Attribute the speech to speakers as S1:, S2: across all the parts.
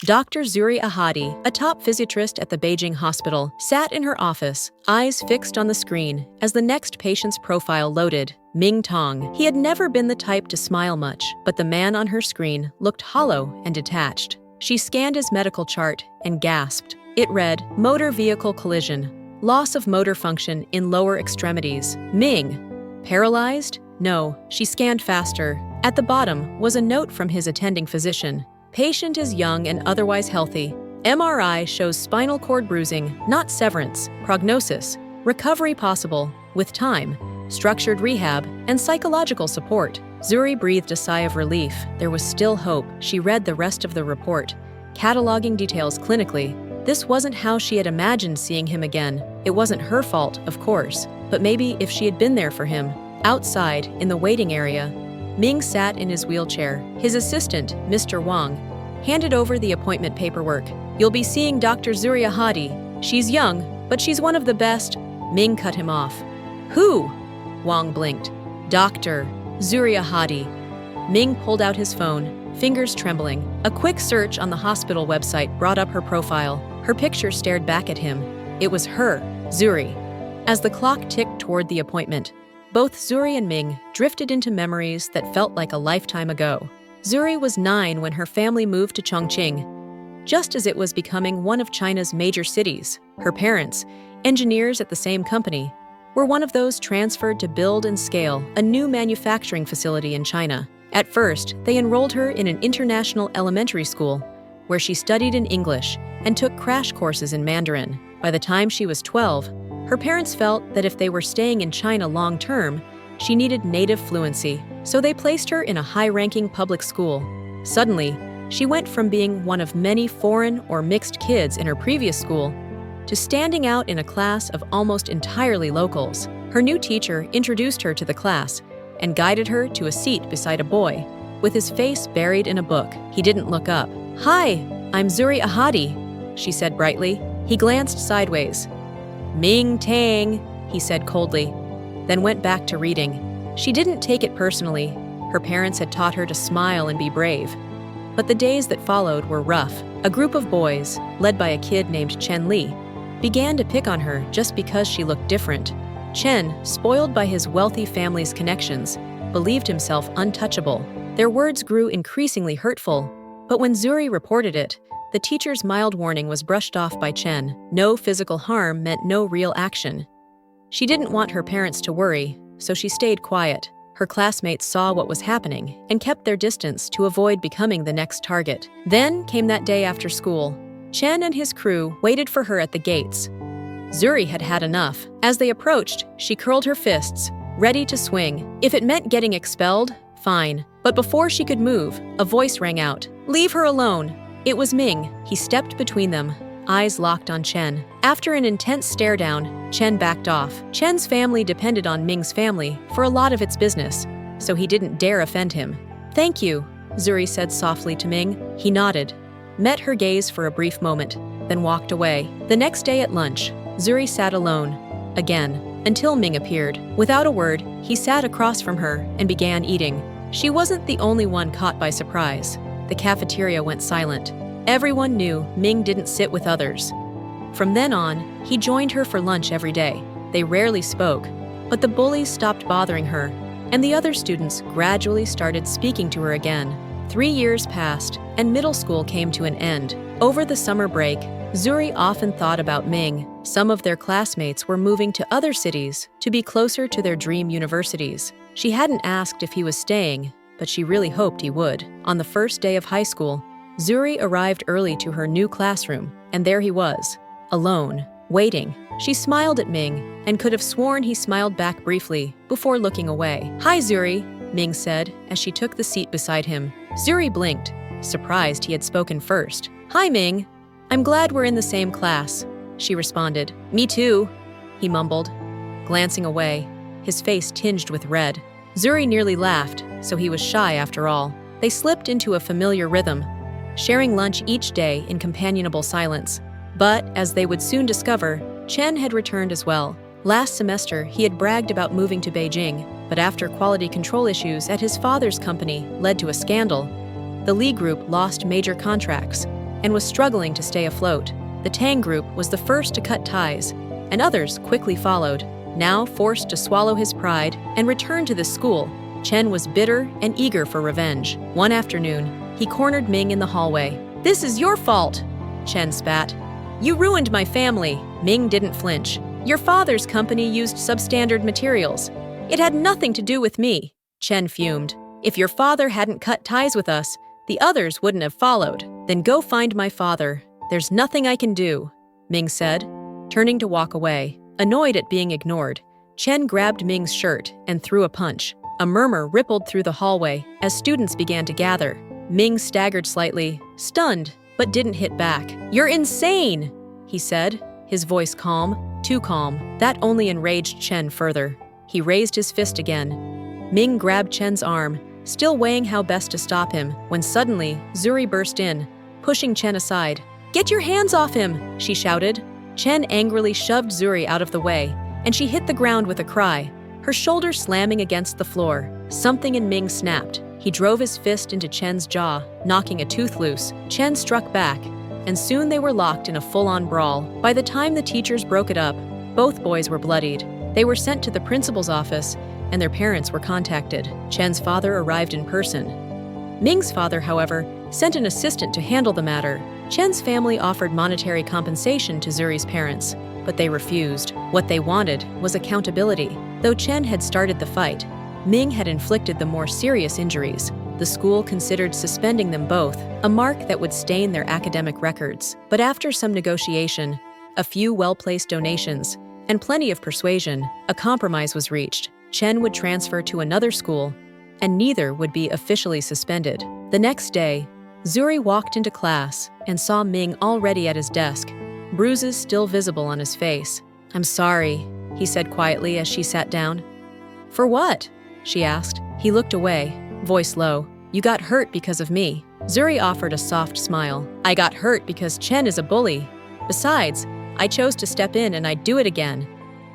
S1: Dr. Zuri Ahadi, a top physiatrist at the Beijing hospital, sat in her office, eyes fixed on the screen, as the next patient's profile loaded. Ming Tong. He had never been the type to smile much, but the man on her screen looked hollow and detached. She scanned his medical chart and gasped. It read, motor vehicle collision, loss of motor function in lower extremities. Ming. Paralyzed? No. She scanned faster. At the bottom was a note from his attending physician. Patient is young and otherwise healthy. MRI shows spinal cord bruising, not severance. Prognosis: recovery possible, with time, structured rehab, and psychological support. Zuri breathed a sigh of relief. There was still hope. She read the rest of the report, cataloging details clinically. This wasn't how she had imagined seeing him again. It wasn't her fault, of course, but maybe if she had been there for him. Outside, in the waiting area, Ming sat in his wheelchair. His assistant, Mr. Wang, handed over the appointment paperwork. You'll be seeing Dr. Zuri Ahadi. She's young, but she's one of the best. Ming cut him off. Who? Wang blinked. Dr. Zuri Ahadi. Ming pulled out his phone, fingers trembling. A quick search on the hospital website brought up her profile. Her picture stared back at him. It was her, Zuri. As the clock ticked toward the appointment, both Zuri and Ming drifted into memories that felt like a lifetime ago. Zuri was 9 when her family moved to Chongqing, just as it was becoming one of China's major cities. Her parents, engineers at the same company, were one of those transferred to build and scale a new manufacturing facility in China. At first, they enrolled her in an international elementary school, where she studied in English and took crash courses in Mandarin. By the time she was 12, her parents felt that if they were staying in China long-term, she needed native fluency, so they placed her in a high-ranking public school. Suddenly, she went from being one of many foreign or mixed kids in her previous school to standing out in a class of almost entirely locals. Her new teacher introduced her to the class and guided her to a seat beside a boy, with his face buried in a book. He didn't look up. "Hi, I'm Zuri Ahadi," she said brightly. He glanced sideways. "Ming Tang," he said coldly, then went back to reading. She didn't take it personally. Her parents had taught her to smile and be brave. But the days that followed were rough. A group of boys, led by a kid named Chen Li, began to pick on her just because she looked different. Chen, spoiled by his wealthy family's connections, believed himself untouchable. Their words grew increasingly hurtful, but when Zuri reported it, the teacher's mild warning was brushed off by Chen. No physical harm meant no real action. She didn't want her parents to worry, so she stayed quiet. Her classmates saw what was happening and kept their distance to avoid becoming the next target. Then came that day after school. Chen and his crew waited for her at the gates. Zuri had had enough. As they approached, she curled her fists, ready to swing. If it meant getting expelled, fine. But before she could move, a voice rang out. "Leave her alone." It was Ming. He stepped between them, eyes locked on Chen. After an intense stare-down, Chen backed off. Chen's family depended on Ming's family for a lot of its business, so he didn't dare offend him. "Thank you," Zuri said softly to Ming. He nodded, met her gaze for a brief moment, then walked away. The next day at lunch, Zuri sat alone, again, until Ming appeared. Without a word, he sat across from her and began eating. She wasn't the only one caught by surprise. The cafeteria went silent. Everyone knew Ming didn't sit with others. From then on, he joined her for lunch every day. They rarely spoke, but the bullies stopped bothering her, and the other students gradually started speaking to her again. 3 years passed, and middle school came to an end. Over the summer break, Zuri often thought about Ming. Some of their classmates were moving to other cities to be closer to their dream universities. She hadn't asked if he was staying, but she really hoped he would. On the first day of high school, Zuri arrived early to her new classroom, and there he was, alone, waiting. She smiled at Ming, and could have sworn he smiled back briefly before looking away. "Hi, Zuri," Ming said as she took the seat beside him. Zuri blinked, surprised he had spoken first. "Hi, Ming. I'm glad we're in the same class," she responded. "Me too," he mumbled, glancing away, his face tinged with red. Zuri nearly laughed, so he was shy after all. They slipped into a familiar rhythm, sharing lunch each day in companionable silence. But, as they would soon discover, Chen had returned as well. Last semester, he had bragged about moving to Beijing, but after quality control issues at his father's company led to a scandal, the Li Group lost major contracts. and was struggling to stay afloat. The Tang group was the first to cut ties, and others quickly followed. Now forced to swallow his pride and return to the school, Chen was bitter and eager for revenge. One afternoon, he cornered Ming in the hallway. "This is your fault," Chen spat. "You ruined my family." Ming didn't flinch. "Your father's company used substandard materials. It had nothing to do with me." Chen fumed. "If your father hadn't cut ties with us, the others wouldn't have followed. Then go find my father. There's nothing I can do," Ming said, turning to walk away. Annoyed at being ignored, Chen grabbed Ming's shirt and threw a punch. A murmur rippled through the hallway as students began to gather. Ming staggered slightly, stunned, but didn't hit back. "You're insane," he said, his voice calm, too calm. That only enraged Chen further. He raised his fist again. Ming grabbed Chen's arm, still weighing how best to stop him, when suddenly Zuri burst in, pushing Chen aside. "Get your hands off him!" she shouted. Chen angrily shoved Zuri out of the way, and she hit the ground with a cry, her shoulder slamming against the floor. Something in Ming snapped. He drove his fist into Chen's jaw, knocking a tooth loose. Chen struck back, and soon they were locked in a full-on brawl. By the time the teachers broke it up, both boys were bloodied. They were sent to the principal's office, and their parents were contacted. Chen's father arrived in person. Ming's father, however, sent an assistant to handle the matter. Chen's family offered monetary compensation to Zuri's parents, but they refused. What they wanted was accountability. Though Chen had started the fight, Ming had inflicted the more serious injuries. The school considered suspending them both, a mark that would stain their academic records. But after some negotiation, a few well-placed donations, and plenty of persuasion, a compromise was reached. Chen would transfer to another school, and neither would be officially suspended. The next day, Zuri walked into class and saw Ming already at his desk, bruises still visible on his face. "I'm sorry," he said quietly as she sat down. "For what?" she asked. He looked away, voice low. "You got hurt because of me." Zuri offered a soft smile. "I got hurt because Chen is a bully. Besides, I chose to step in and I'd do it again.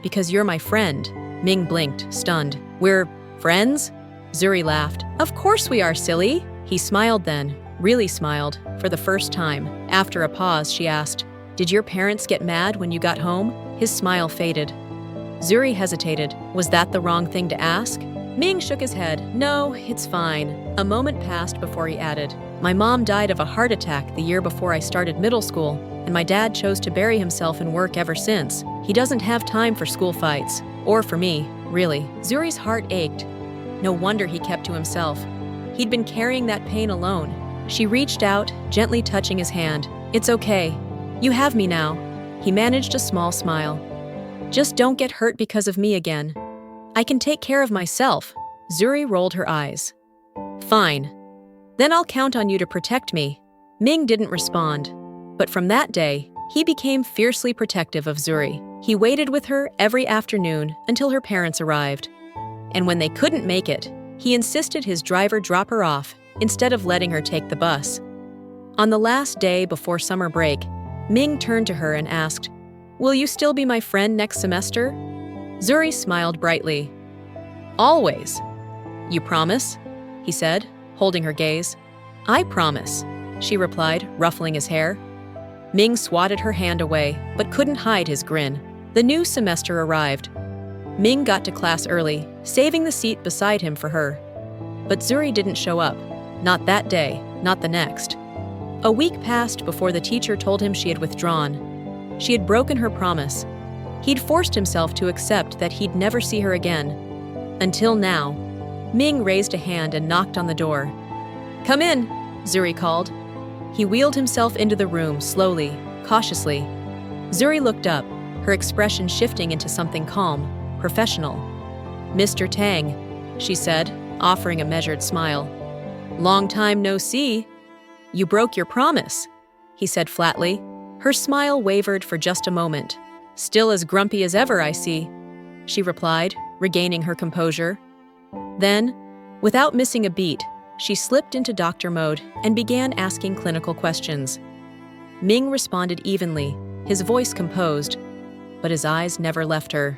S1: Because you're my friend." Ming blinked, stunned. "We're friends?" Zuri laughed. "Of course we are, silly." He smiled then, really smiled, for the first time. After a pause, she asked, "Did your parents get mad when you got home?" His smile faded. Zuri hesitated. Was that the wrong thing to ask? Ming shook his head. "No, it's fine." A moment passed before he added, "My mom died of a heart attack the year before I started middle school, and my dad chose to bury himself in work ever since. He doesn't have time for school fights. Or for me, really." Zuri's heart ached. No wonder he kept to himself. He'd been carrying that pain alone. She reached out, gently touching his hand. "It's okay. You have me now." He managed a small smile. "Just don't get hurt because of me again. I can take care of myself." Zuri rolled her eyes. "Fine. Then I'll count on you to protect me." Ming didn't respond. But from that day, he became fiercely protective of Zuri. He waited with her every afternoon until her parents arrived. And when they couldn't make it, he insisted his driver drop her off instead of letting her take the bus. On the last day before summer break, Ming turned to her and asked, "Will you still be my friend next semester?" Zuri smiled brightly. "Always." "You promise?" he said, holding her gaze. "I promise," she replied, ruffling his hair. Ming swatted her hand away, but couldn't hide his grin. The new semester arrived. Ming got to class early, saving the seat beside him for her. But Zuri didn't show up. Not that day, not the next. A week passed before the teacher told him she had withdrawn. She had broken her promise. He'd forced himself to accept that he'd never see her again. Until now. Ming raised a hand and knocked on the door. "Come in," Zuri called. He wheeled himself into the room slowly, cautiously. Zuri looked up, her expression shifting into something calm, professional. "Mr. Tang," she said, offering a measured smile. "Long time no see. You broke your promise," he said flatly. Her smile wavered for just a moment. "Still as grumpy as ever, I see," she replied, regaining her composure. Then, without missing a beat, she slipped into doctor mode and began asking clinical questions. Ming responded evenly, his voice composed, but his eyes never left her.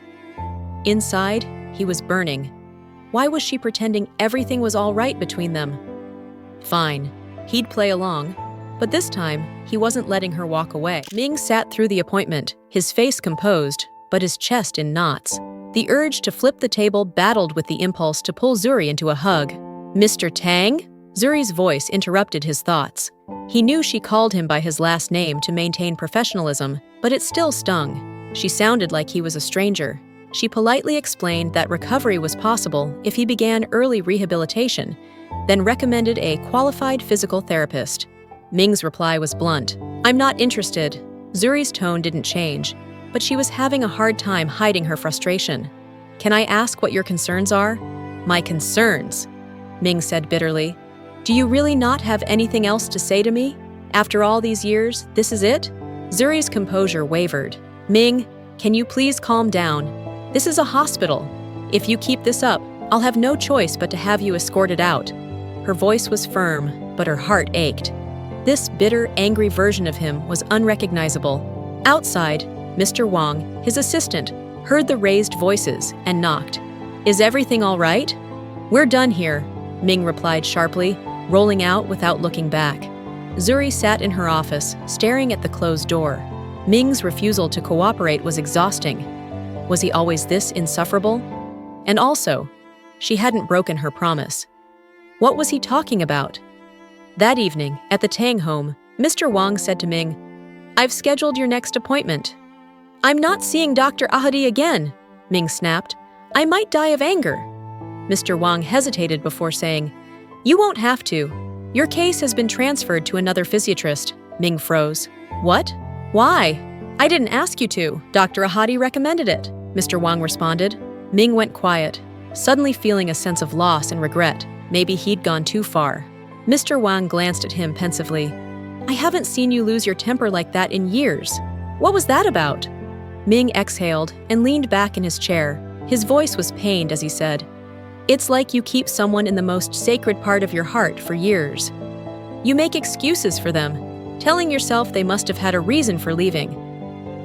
S1: Inside, he was burning. Why was she pretending everything was all right between them? Fine, he'd play along. But this time, he wasn't letting her walk away. Ming sat through the appointment, his face composed, but his chest in knots. The urge to flip the table battled with the impulse to pull Zuri into a hug. "Mr. Tang?" Zuri's voice interrupted his thoughts. He knew she called him by his last name to maintain professionalism, but it still stung. She sounded like he was a stranger. She politely explained that recovery was possible if he began early rehabilitation, then recommended a qualified physical therapist. Ming's reply was blunt. "I'm not interested." Zuri's tone didn't change, but she was having a hard time hiding her frustration. "Can I ask what your concerns are?" "My concerns?" Ming said bitterly. "Do you really not have anything else to say to me? After all these years, this is it?" Zuri's composure wavered. "Ming, can you please calm down? This is a hospital. If you keep this up, I'll have no choice but to have you escorted out." Her voice was firm, but her heart ached. This bitter, angry version of him was unrecognizable. Outside, Mr. Wang, his assistant, heard the raised voices and knocked. "Is everything all right?" "We're done here," Ming replied sharply, rolling out without looking back. Zuri sat in her office, staring at the closed door. Ming's refusal to cooperate was exhausting. Was he always this insufferable? And also, she hadn't broken her promise. What was he talking about? That evening, at the Tang home, Mr. Wang said to Ming, "I've scheduled your next appointment." "I'm not seeing Dr. Ahadi again," Ming snapped. "I might die of anger." Mr. Wang hesitated before saying, "You won't have to. Your case has been transferred to another physiatrist." Ming froze. "What? Why? I didn't ask you to. Dr. Ahadi recommended it," Mr. Wang responded. Ming went quiet, suddenly feeling a sense of loss and regret. Maybe he'd gone too far. Mr. Wang glanced at him pensively. "I haven't seen you lose your temper like that in years. What was that about?" Ming exhaled and leaned back in his chair. His voice was pained as he said, "It's like you keep someone in the most sacred part of your heart for years. You make excuses for them, telling yourself they must have had a reason for leaving.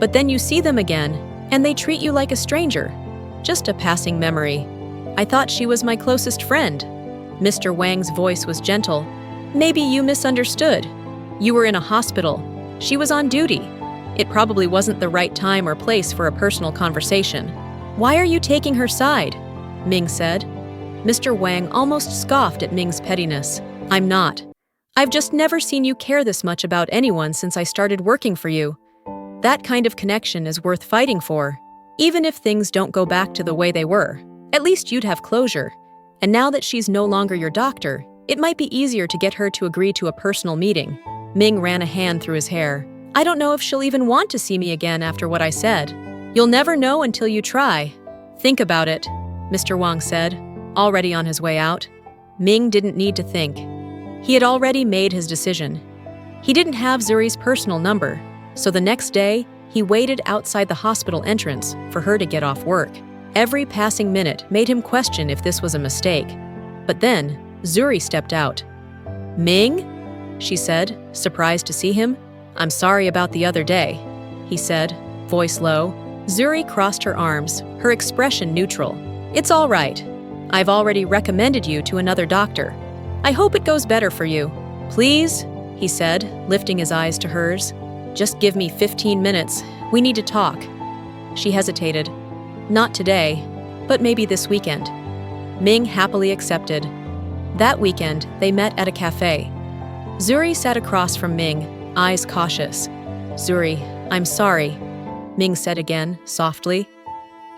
S1: But then you see them again, and they treat you like a stranger. Just a passing memory. I thought she was my closest friend." Mr. Wang's voice was gentle. "Maybe you misunderstood. You were in a hospital. She was on duty. It probably wasn't the right time or place for a personal conversation." "Why are you taking her side?" Ming said. Mr. Wang almost scoffed at Ming's pettiness. "I'm not. I've just never seen you care this much about anyone since I started working for you. That kind of connection is worth fighting for. Even if things don't go back to the way they were, at least you'd have closure. And now that she's no longer your doctor, it might be easier to get her to agree to a personal meeting." Ming ran a hand through his hair. "I don't know if she'll even want to see me again after what I said." "You'll never know until you try. Think about it," Mr. Wang said, already on his way out. Ming didn't need to think. He had already made his decision. He didn't have Zuri's personal number, so the next day, he waited outside the hospital entrance for her to get off work. Every passing minute made him question if this was a mistake. But then, Zuri stepped out. "Ming?" she said, surprised to see him. "I'm sorry about the other day," he said, voice low. Zuri crossed her arms, her expression neutral. "It's all right. I've already recommended you to another doctor. I hope it goes better for you." "Please," he said, lifting his eyes to hers. "Just give me 15 minutes. We need to talk." She hesitated. "Not today, but maybe this weekend." Ming happily accepted. That weekend, they met at a cafe. Zuri sat across from Ming, eyes cautious. "Zuri, I'm sorry," Ming said again, softly.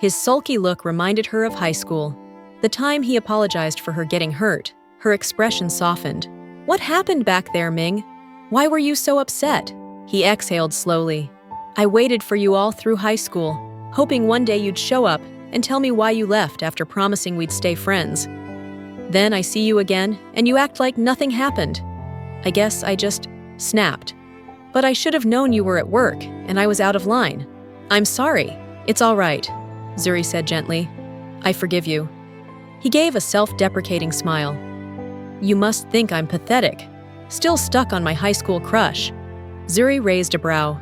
S1: His sulky look reminded her of high school. The time he apologized for her getting hurt, her expression softened. "What happened back there, Ming? Why were you so upset?" He exhaled slowly. "I waited for you all through high school, hoping one day you'd show up and tell me why you left after promising we'd stay friends. Then I see you again, and you act like nothing happened. I guess I just snapped. But I should have known you were at work, and I was out of line. I'm sorry. It's all right," Zuri said gently. "I forgive you." He gave a self-deprecating smile. "You must think I'm pathetic, still stuck on my high school crush." Zuri raised a brow.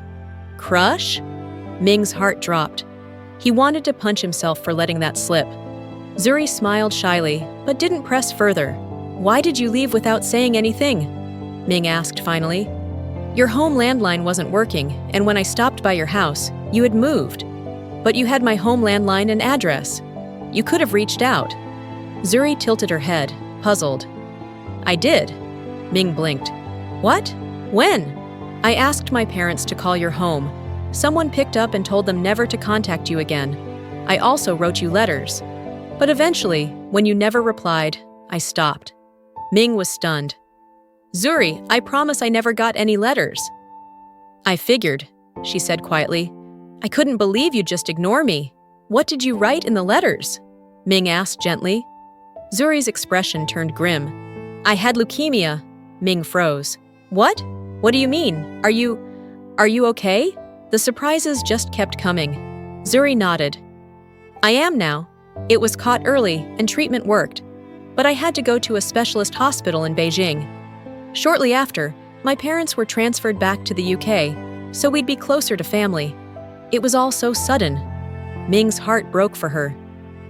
S1: "Crush?" Ming's heart dropped. He wanted to punch himself for letting that slip. Zuri smiled shyly, but didn't press further. "Why did you leave without saying anything?" Ming asked finally. Your home landline wasn't working, and when I stopped by your house, you had moved. But you had my home landline and address. You could have reached out." Zuri tilted her head, puzzled. "I did." Ming blinked. "What? When?" "I asked my parents to call your home. Someone picked up and told them never to contact you again. I also wrote you letters. But eventually, when you never replied, I stopped." Ming was stunned. "Zuri, I promise I never got any letters." "I figured," she said quietly. "I couldn't believe you'd just ignore me. What did you write in the letters?" Ming asked gently. Zuri's expression turned grim. "I had leukemia." Ming froze. "What? What do you mean? Are you okay?" The surprises just kept coming. Zuri nodded. "I am now. It was caught early and treatment worked. But I had to go to a specialist hospital in Beijing. Shortly after, my parents were transferred back to the UK, so we'd be closer to family. It was all so sudden." Ming's heart broke for her.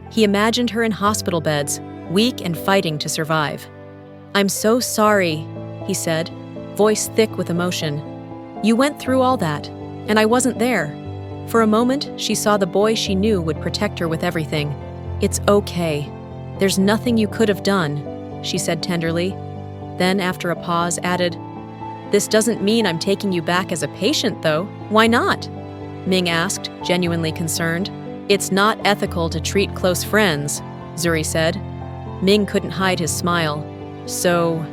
S1: He imagined her in hospital beds, weak and fighting to survive. "I'm so sorry," he said, voice thick with emotion. "You went through all that, and I wasn't there." For a moment, she saw the boy she knew would protect her with everything. "It's okay. There's nothing you could have done," she said tenderly. Then, after a pause, added, "This doesn't mean I'm taking you back as a patient, though. Why not?" Ming asked, genuinely concerned. "It's not ethical to treat close friends," Zuri said. Ming couldn't hide his smile. "So,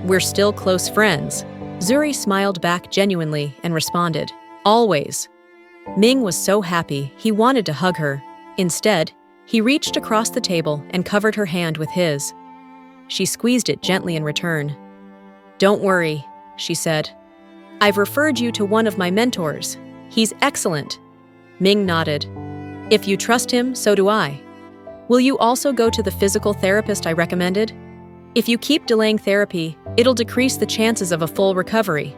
S1: we're still close friends?" Zuri smiled back genuinely and responded, "Always." Ming was so happy he wanted to hug her. Instead, he reached across the table and covered her hand with his. She squeezed it gently in return. "Don't worry," she said. "I've referred you to one of my mentors. He's excellent." Ming nodded. "If you trust him, so do I. Will you also go to the physical therapist I recommended? If you keep delaying therapy, it'll decrease the chances of a full recovery."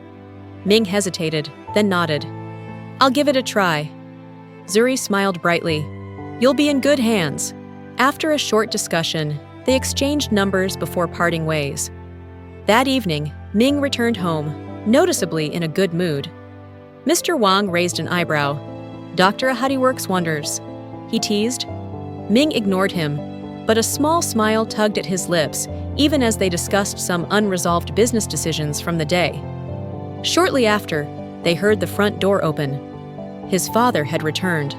S1: Ming hesitated, then nodded. "I'll give it a try." Zuri smiled brightly. "You'll be in good hands." After a short discussion, they exchanged numbers before parting ways. That evening, Ming returned home, noticeably in a good mood. Mr. Wang raised an eyebrow. "Dr. Ahadi works wonders," he teased. Ming ignored him, but a small smile tugged at his lips, even as they discussed some unresolved business decisions from the day. Shortly after, they heard the front door open. His father had returned.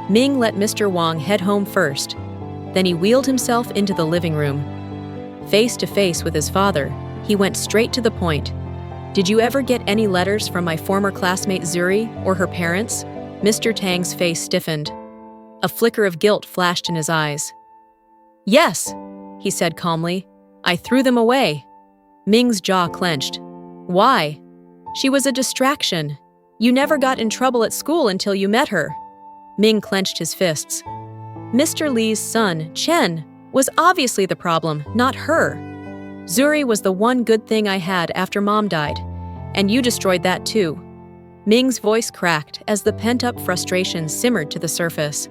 S1: Ming let Mr. Wang head home first. Then he wheeled himself into the living room. Face to face with his father, he went straight to the point. "Did you ever get any letters from my former classmate Zuri or her parents?" Mr. Tang's face stiffened. A flicker of guilt flashed in his eyes. "Yes," he said calmly. "I threw them away." Ming's jaw clenched. "Why?" "She was a distraction. You never got in trouble at school until you met her." Ming clenched his fists. Mr. Li's son, Chen, was obviously the problem, not her. Zuri was the one good thing I had after Mom died, and you destroyed that too. Ming's voice cracked as the pent-up frustration simmered to the surface.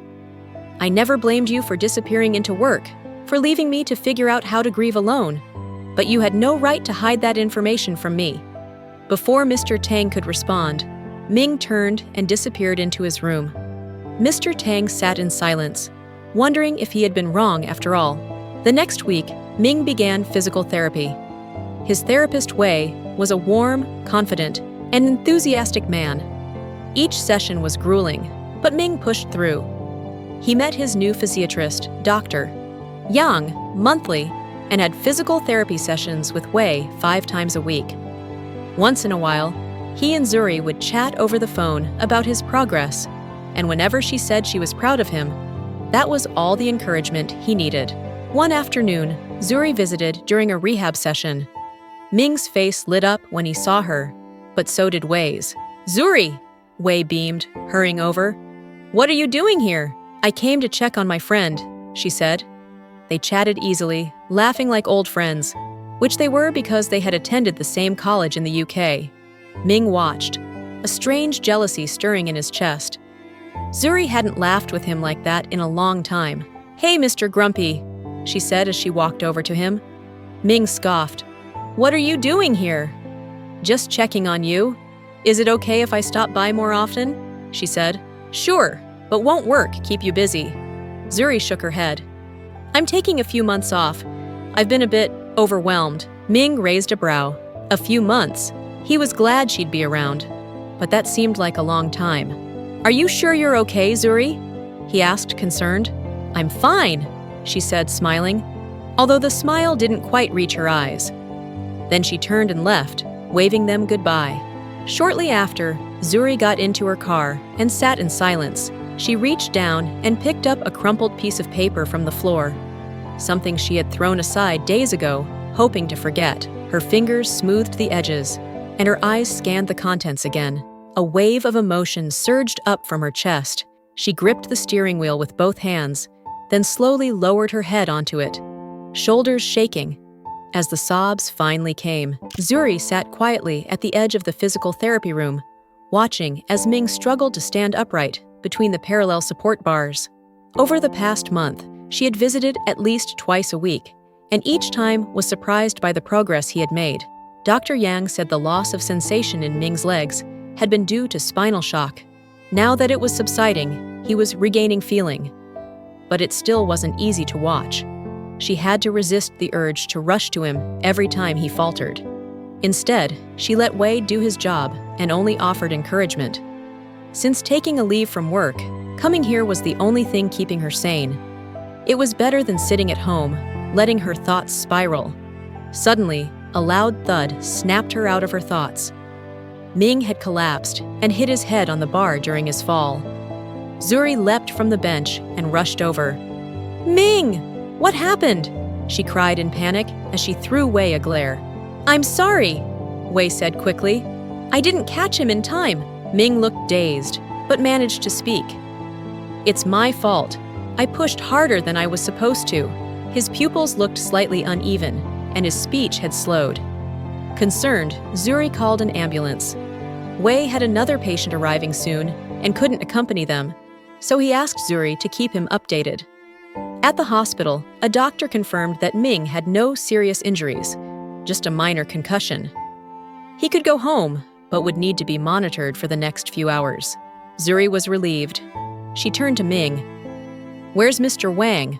S1: "I never blamed you for disappearing into work, for leaving me to figure out how to grieve alone, but you had no right to hide that information from me." Before Mr. Tang could respond, Ming turned and disappeared into his room. Mr. Tang sat in silence, wondering if he had been wrong after all. The next week, Ming began physical therapy. His therapist Wei was a warm, confident, and enthusiastic man. Each session was grueling, but Ming pushed through. He met his new physiatrist, Dr. Yang, monthly, and had physical therapy sessions with Wei 5 times a week. Once in a while, he and Zuri would chat over the phone about his progress, and whenever she said she was proud of him, that was all the encouragement he needed. One afternoon, Zuri visited during a rehab session. Ming's face lit up when he saw her, but so did Wei's. "Zuri!" Wei beamed, hurrying over. "What are you doing here?" "I came to check on my friend," she said. They chatted easily, laughing like old friends, which they were because they had attended the same college in the UK. Ming watched, a strange jealousy stirring in his chest. Zuri hadn't laughed with him like that in a long time. "Hey, Mr. Grumpy," she said as she walked over to him. Ming scoffed. "What are you doing here?" "Just checking on you. Is it okay if I stop by more often?" she said. "Sure, but won't work keep you busy." Zuri shook her head. "I'm taking a few months off. I've been a bit overwhelmed." Ming raised a brow. A few months. He was glad she'd be around, but that seemed like a long time. "Are you sure you're okay, Zuri?" he asked, concerned. "I'm fine," she said, smiling, although the smile didn't quite reach her eyes. Then she turned and left, waving them goodbye. Shortly after, Zuri got into her car and sat in silence. She reached down and picked up a crumpled piece of paper from the floor, something she had thrown aside days ago, hoping to forget. Her fingers smoothed the edges, and her eyes scanned the contents again. A wave of emotion surged up from her chest. She gripped the steering wheel with both hands, then slowly lowered her head onto it, shoulders shaking. As the sobs finally came, Zuri sat quietly at the edge of the physical therapy room, watching as Ming struggled to stand upright between the parallel support bars. Over the past month, she had visited at least twice a week, and each time was surprised by the progress he had made. Dr. Yang said the loss of sensation in Ming's legs had been due to spinal shock. Now that it was subsiding, he was regaining feeling. But it still wasn't easy to watch. She had to resist the urge to rush to him every time he faltered. Instead, she let Wei do his job and only offered encouragement. Since taking a leave from work, coming here was the only thing keeping her sane. It was better than sitting at home, letting her thoughts spiral. Suddenly, a loud thud snapped her out of her thoughts. Ming had collapsed and hit his head on the bar during his fall. Zuri leapt from the bench and rushed over. "Ming! What happened?" she cried in panic as she threw Wei a glare. "I'm sorry," Wei said quickly. "I didn't catch him in time." Ming looked dazed, but managed to speak. "It's my fault. I pushed harder than I was supposed to." His pupils looked slightly uneven, and his speech had slowed. Concerned, Zuri called an ambulance. Wei had another patient arriving soon and couldn't accompany them, so he asked Zuri to keep him updated. At the hospital, a doctor confirmed that Ming had no serious injuries, just a minor concussion. He could go home, but would need to be monitored for the next few hours. Zuri was relieved. She turned to Ming. "Where's Mr. Wang?"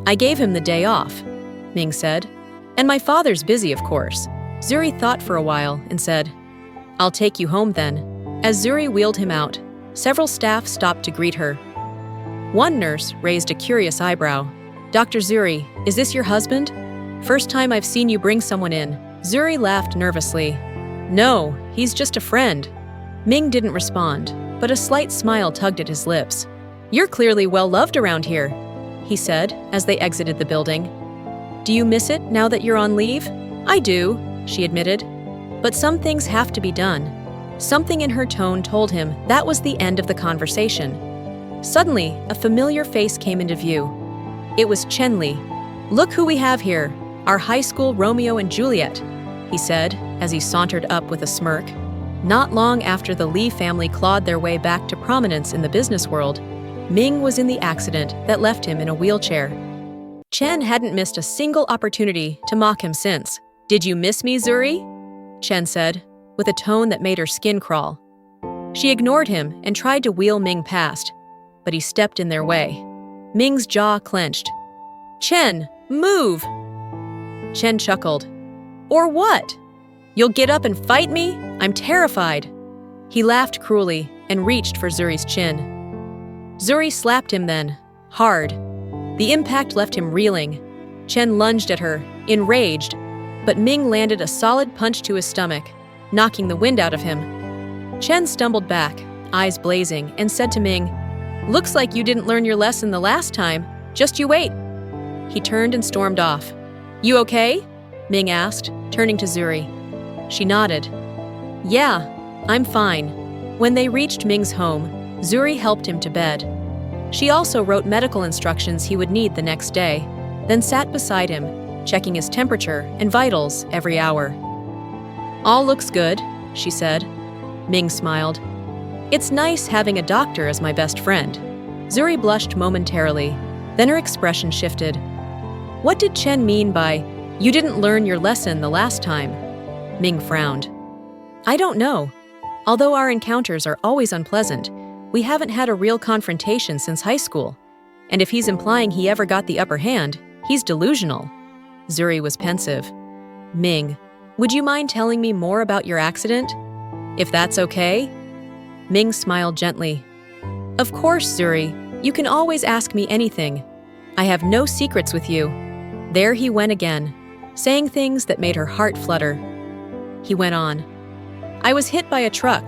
S1: "I gave him the day off," Ming said. "And my father's busy, of course." Zuri thought for a while and said, "I'll take you home then." As Zuri wheeled him out, several staff stopped to greet her. One nurse raised a curious eyebrow. "Dr. Zuri, is this your husband? First time I've seen you bring someone in." Zuri laughed nervously. "No, he's just a friend." Ming didn't respond, but a slight smile tugged at his lips. "You're clearly well loved around here," he said as they exited the building. "Do you miss it now that you're on leave?" "I do," she admitted. "But some things have to be done." Something in her tone told him that was the end of the conversation. Suddenly, a familiar face came into view. It was Chen Li. "Look who we have here, our high school Romeo and Juliet," he said as he sauntered up with a smirk. Not long after the Li family clawed their way back to prominence in the business world, Ming was in the accident that left him in a wheelchair. Chen hadn't missed a single opportunity to mock him since. "Did you miss me, Zuri?" Chen said, with a tone that made her skin crawl. She ignored him and tried to wheel Ming past, but he stepped in their way. Ming's jaw clenched. "Chen, move!" Chen chuckled. "Or what? You'll get up and fight me? I'm terrified." He laughed cruelly and reached for Zuri's chin. Zuri slapped him then, hard. The impact left him reeling. Chen lunged at her, enraged, but Ming landed a solid punch to his stomach, knocking the wind out of him. Chen stumbled back, eyes blazing, and said to Ming, "Looks like you didn't learn your lesson the last time. Just you wait." He turned and stormed off. "You okay?" Ming asked, turning to Zuri. She nodded. "Yeah, I'm fine." When they reached Ming's home, Zuri helped him to bed. She also wrote medical instructions he would need the next day, then sat beside him, checking his temperature and vitals every hour. "All looks good," she said. Ming smiled. "It's nice having a doctor as my best friend." Zuri blushed momentarily, then her expression shifted. What did Chen mean by, "You didn't learn your lesson the last time"? Ming frowned. I don't know. Although our encounters are always unpleasant, we haven't had a real confrontation since high school. And if he's implying he ever got the upper hand, he's delusional. Zuri was pensive. Ming, would you mind telling me more about your accident? If that's okay? Ming smiled gently. Of course, Zuri. You can always ask me anything. I have no secrets with you. There he went again, saying things that made her heart flutter. He went on. I was hit by a truck.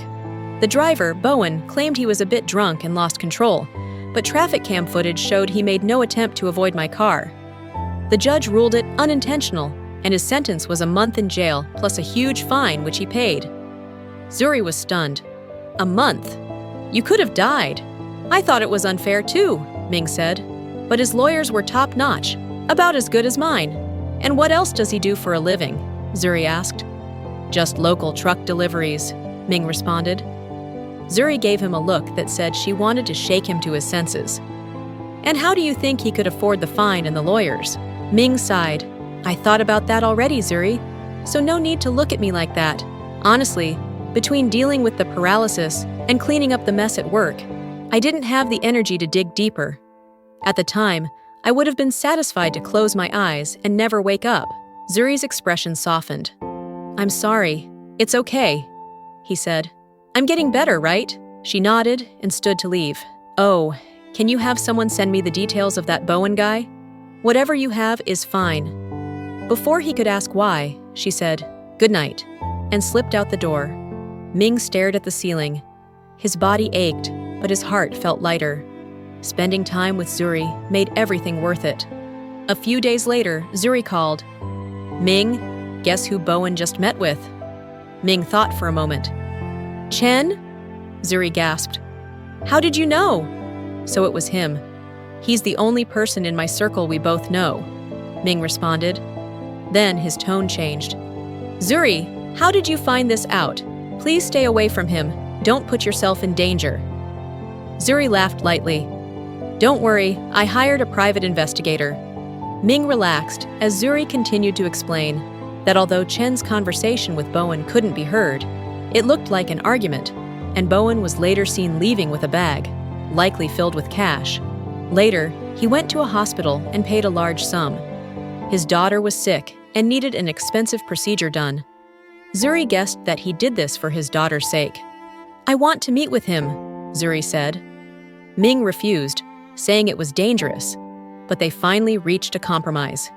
S1: The driver, Bowen, claimed he was a bit drunk and lost control, but traffic cam footage showed he made no attempt to avoid my car. The judge ruled it unintentional, and his sentence was a month in jail plus a huge fine which he paid. Zuri was stunned. A month? You could have died. I thought it was unfair too, Ming said. But his lawyers were top-notch, about as good as mine. And what else does he do for a living? Zuri asked. Just local truck deliveries, Ming responded. Zuri gave him a look that said she wanted to shake him to his senses. And how do you think he could afford the fine and the lawyers? Ming sighed. I thought about that already, Zuri. So no need to look at me like that. Honestly, between dealing with the paralysis and cleaning up the mess at work, I didn't have the energy to dig deeper. At the time, I would have been satisfied to close my eyes and never wake up. Zuri's expression softened. I'm sorry. It's okay, he said. I'm getting better, right? She nodded and stood to leave. Oh, can you have someone send me the details of that Bowen guy? Whatever you have is fine. Before he could ask why, she said, good night, and slipped out the door. Ming stared at the ceiling. His body ached, but his heart felt lighter. Spending time with Zuri made everything worth it. A few days later, Zuri called. Ming, guess who Bowen just met with? Ming thought for a moment. Chen? Zuri gasped. How did you know? So it was him. He's the only person in my circle we both know, Ming responded. Then his tone changed. Zuri, how did you find this out? Please stay away from him. Don't put yourself in danger. Zuri laughed lightly. Don't worry, I hired a private investigator. Ming relaxed as Zuri continued to explain that although Chen's conversation with Bowen couldn't be heard, it looked like an argument, and Bowen was later seen leaving with a bag, likely filled with cash. Later, he went to a hospital and paid a large sum. His daughter was sick and needed an expensive procedure done. Zuri guessed that he did this for his daughter's sake. I want to meet with him, Zuri said. Ming refused, saying it was dangerous, but they finally reached a compromise.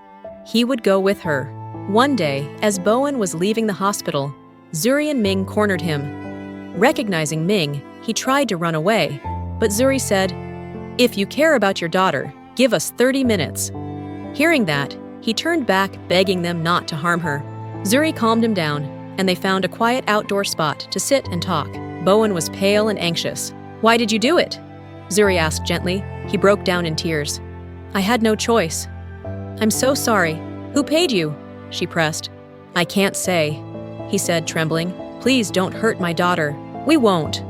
S1: He would go with her. One day, as Bowen was leaving the hospital, Zuri and Ming cornered him. Recognizing Ming, he tried to run away, but Zuri said, If you care about your daughter, give us 30 minutes. Hearing that, he turned back, begging them not to harm her. Zuri calmed him down, and they found a quiet outdoor spot to sit and talk. Bowen was pale and anxious. Why did you do it? Zuri asked gently. He broke down in tears. I had no choice. I'm so sorry. Who paid you? She pressed. I can't say, he said, trembling. Please don't hurt my daughter. We won't,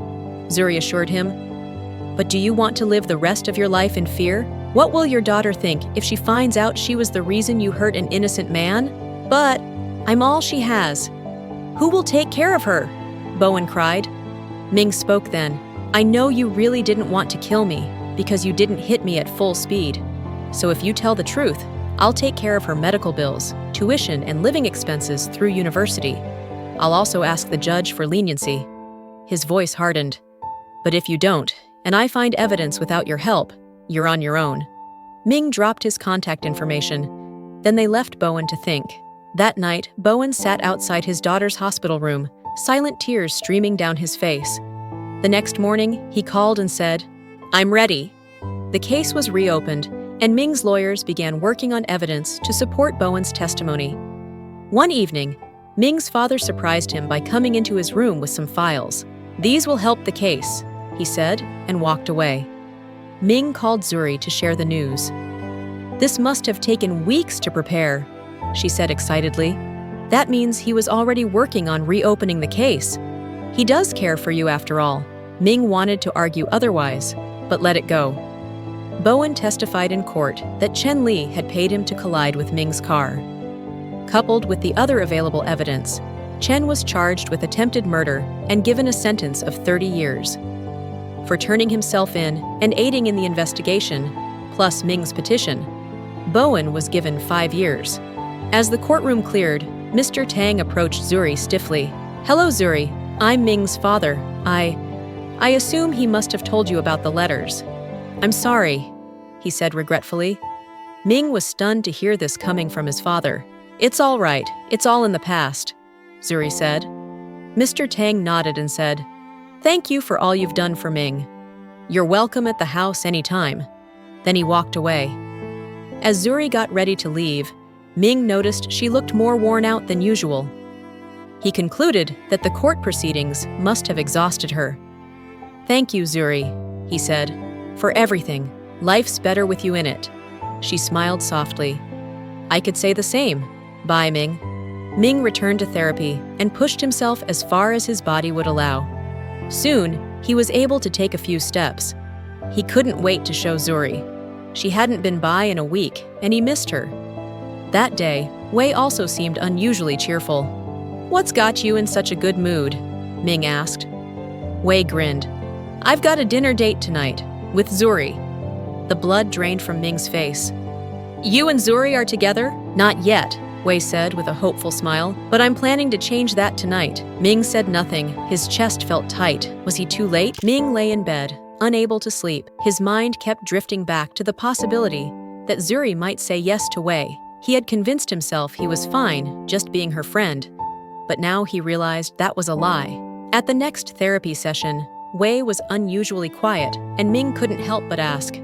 S1: Zuri assured him. But do you want to live the rest of your life in fear? What will your daughter think if she finds out she was the reason you hurt an innocent man? But I'm all she has. Who will take care of her? Bowen cried. Ming spoke then. I know you really didn't want to kill me because you didn't hit me at full speed. So if you tell the truth, I'll take care of her medical bills, tuition, and living expenses through university. I'll also ask the judge for leniency. His voice hardened. But if you don't, and I find evidence without your help, you're on your own. Ming dropped his contact information. Then they left Bowen to think. That night, Bowen sat outside his daughter's hospital room, silent tears streaming down his face. The next morning, he called and said, I'm ready. The case was reopened, and Ming's lawyers began working on evidence to support Bowen's testimony. One evening, Ming's father surprised him by coming into his room with some files. These will help the case, he said, and walked away. Ming called Zuri to share the news. This must have taken weeks to prepare, she said excitedly. That means he was already working on reopening the case. He does care for you after all. Ming wanted to argue otherwise, but let it go. Bowen testified in court that Chen Li had paid him to collide with Ming's car. Coupled with the other available evidence, Chen was charged with attempted murder and given a sentence of 30 years. For turning himself in and aiding in the investigation, plus Ming's petition, Bowen was given 5 years. As the courtroom cleared, Mr. Tang approached Zuri stiffly. "Hello, Zuri. I'm Ming's father. I assume he must have told you about the letters." "I'm sorry," he said regretfully. Ming was stunned to hear this coming from his father. "It's all right. It's all in the past," Zuri said. Mr. Tang nodded and said, "Thank you for all you've done for Ming. You're welcome at the house anytime." Then he walked away. As Zuri got ready to leave, Ming noticed she looked more worn out than usual. He concluded that the court proceedings must have exhausted her. "Thank you, Zuri," he said, "for everything. Life's better with you in it." She smiled softly. "I could say the same. Bye, Ming." Ming returned to therapy and pushed himself as far as his body would allow. Soon, he was able to take a few steps. He couldn't wait to show Zuri. She hadn't been by in a week, and he missed her. That day, Wei also seemed unusually cheerful. "What's got you in such a good mood?" Ming asked. Wei grinned. "I've got a dinner date tonight, with Zuri." The blood drained from Ming's face. "You and Zuri are together?" "Not yet," Wei said with a hopeful smile, "but I'm planning to change that tonight." Ming said nothing. His chest felt tight. Was he too late? Ming lay in bed, unable to sleep. His mind kept drifting back to the possibility that Zuri might say yes to Wei. He had convinced himself he was fine just being her friend, but now he realized that was a lie. At the next therapy session, Wei was unusually quiet, and Ming couldn't help but ask,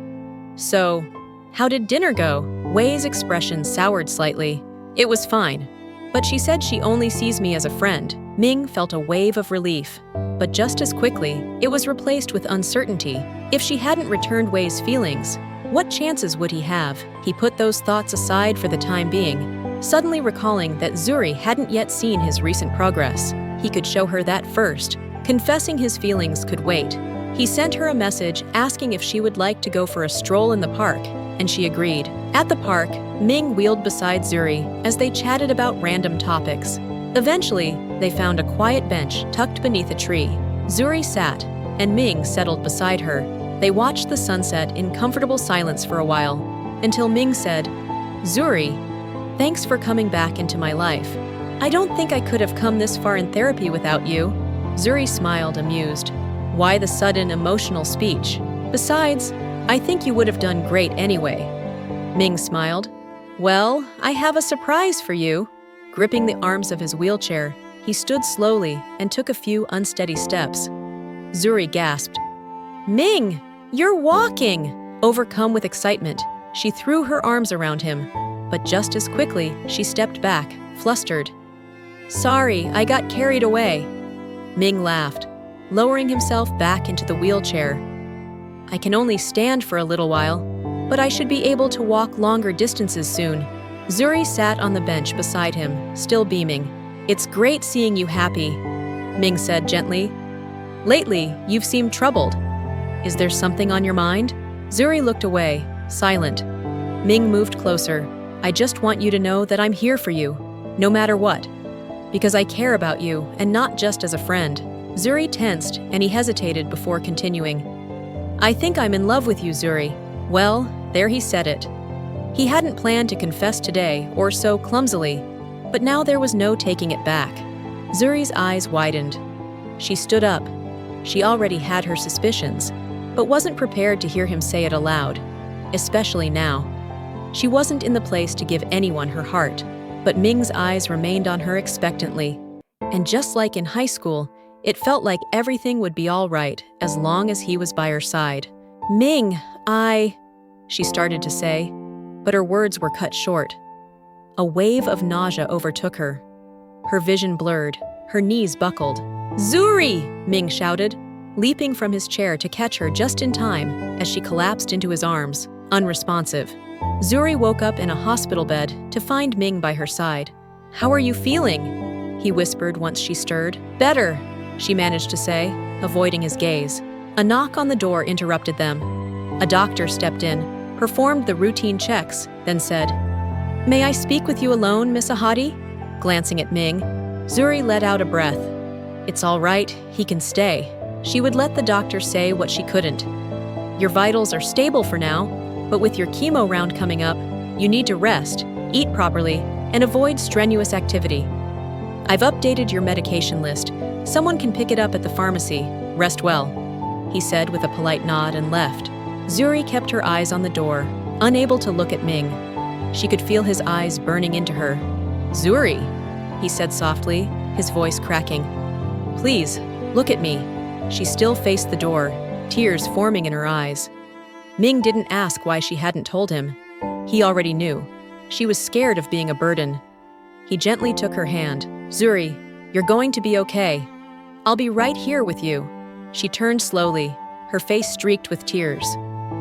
S1: "So, how did dinner go?" Wei's expression soured slightly. "It was fine, but she said she only sees me as a friend." Ming felt a wave of relief, but just as quickly, it was replaced with uncertainty. If she hadn't returned Wei's feelings, what chances would he have? He put those thoughts aside for the time being, suddenly recalling that Zuri hadn't yet seen his recent progress. He could show her that first. Confessing his feelings could wait. He sent her a message asking if she would like to go for a stroll in the park, and she agreed. At the park, Ming wheeled beside Zuri as they chatted about random topics. Eventually, they found a quiet bench tucked beneath a tree. Zuri sat, and Ming settled beside her. They watched the sunset in comfortable silence for a while, until Ming said, "Zuri, thanks for coming back into my life. I don't think I could have come this far in therapy without you." Zuri smiled, amused. "Why the sudden emotional speech? Besides, I think you would have done great anyway." Ming smiled. "Well, I have a surprise for you." Gripping the arms of his wheelchair, he stood slowly and took a few unsteady steps. Zuri gasped. "Ming, you're walking!" Overcome with excitement, she threw her arms around him, but just as quickly, she stepped back, flustered. "Sorry, I got carried away." Ming laughed, lowering himself back into the wheelchair. "I can only stand for a little while, but I should be able to walk longer distances soon." Zuri sat on the bench beside him, still beaming. "It's great seeing you happy," Ming said gently. "Lately, you've seemed troubled. Is there something on your mind?" Zuri looked away, silent. Ming moved closer. "I just want you to know that I'm here for you, no matter what. Because I care about you, and not just as a friend." Zuri tensed, and he hesitated before continuing. "I think I'm in love with you, Zuri." Well, there he said it. He hadn't planned to confess today, or so clumsily, but now there was no taking it back. Zuri's eyes widened. She stood up. She already had her suspicions, but wasn't prepared to hear him say it aloud, especially now. She wasn't in the place to give anyone her heart, but Ming's eyes remained on her expectantly. And just like in high school, it felt like everything would be all right as long as he was by her side. "Ming, she started to say, but her words were cut short. A wave of nausea overtook her. Her vision blurred, her knees buckled. "Zuri!" Ming shouted, leaping from his chair to catch her just in time as she collapsed into his arms, unresponsive. Zuri woke up in a hospital bed to find Ming by her side. "How are you feeling?" he whispered once she stirred. "Better," she managed to say, avoiding his gaze. A knock on the door interrupted them. A doctor stepped in, performed the routine checks, then said, "May I speak with you alone, Miss Ahadi?" Glancing at Ming. Zuri let out a breath. It's all right, he can stay. She would let the doctor say what she couldn't. Your vitals are stable for now, but with your chemo round coming up, you need to rest, eat properly, and avoid strenuous activity. I've updated your medication list. Someone can pick it up at the pharmacy. Rest well, he said with a polite nod and left. Zuri kept her eyes on the door, unable to look at Ming. She could feel his eyes burning into her. Zuri, he said softly, his voice cracking. Please, look at me. She still faced the door, tears forming in her eyes. Ming didn't ask why she hadn't told him. He already knew. She was scared of being a burden. He gently took her hand. Zuri, you're going to be okay. I'll be right here with you. She turned slowly, her face streaked with tears.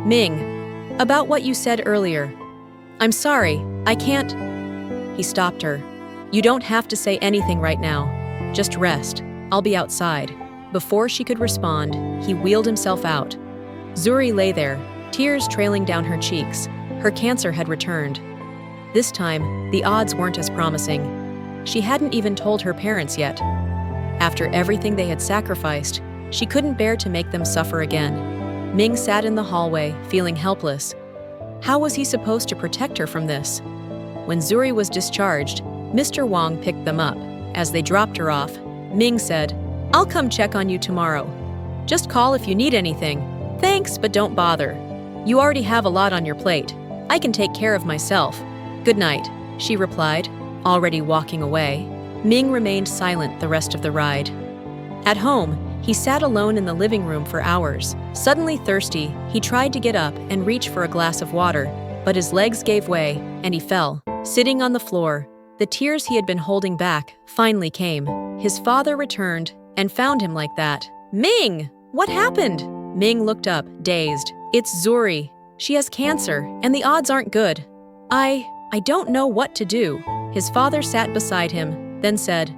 S1: Ming, about what you said earlier. I'm sorry, I can't. He stopped her. You don't have to say anything right now. Just rest. I'll be outside. Before she could respond, he wheeled himself out. Zuri lay there, tears trailing down her cheeks. Her cancer had returned. This time, the odds weren't as promising. She hadn't even told her parents yet. After everything they had sacrificed, she couldn't bear to make them suffer again. Ming sat in the hallway, feeling helpless. How was he supposed to protect her from this? When Zuri was discharged, Mr. Wong picked them up. As they dropped her off, Ming said, I'll come check on you tomorrow. Just call if you need anything. Thanks, but don't bother. You already have a lot on your plate. I can take care of myself. Good night, she replied, already walking away. Ming remained silent the rest of the ride. At home, he sat alone in the living room for hours. Suddenly thirsty, he tried to get up and reach for a glass of water, but his legs gave way, and he fell. Sitting on the floor, the tears he had been holding back finally came. His father returned and found him like that. Ming! What happened? Ming looked up, dazed. It's Zuri. She has cancer, and the odds aren't good. I don't know what to do. His father sat beside him, then said,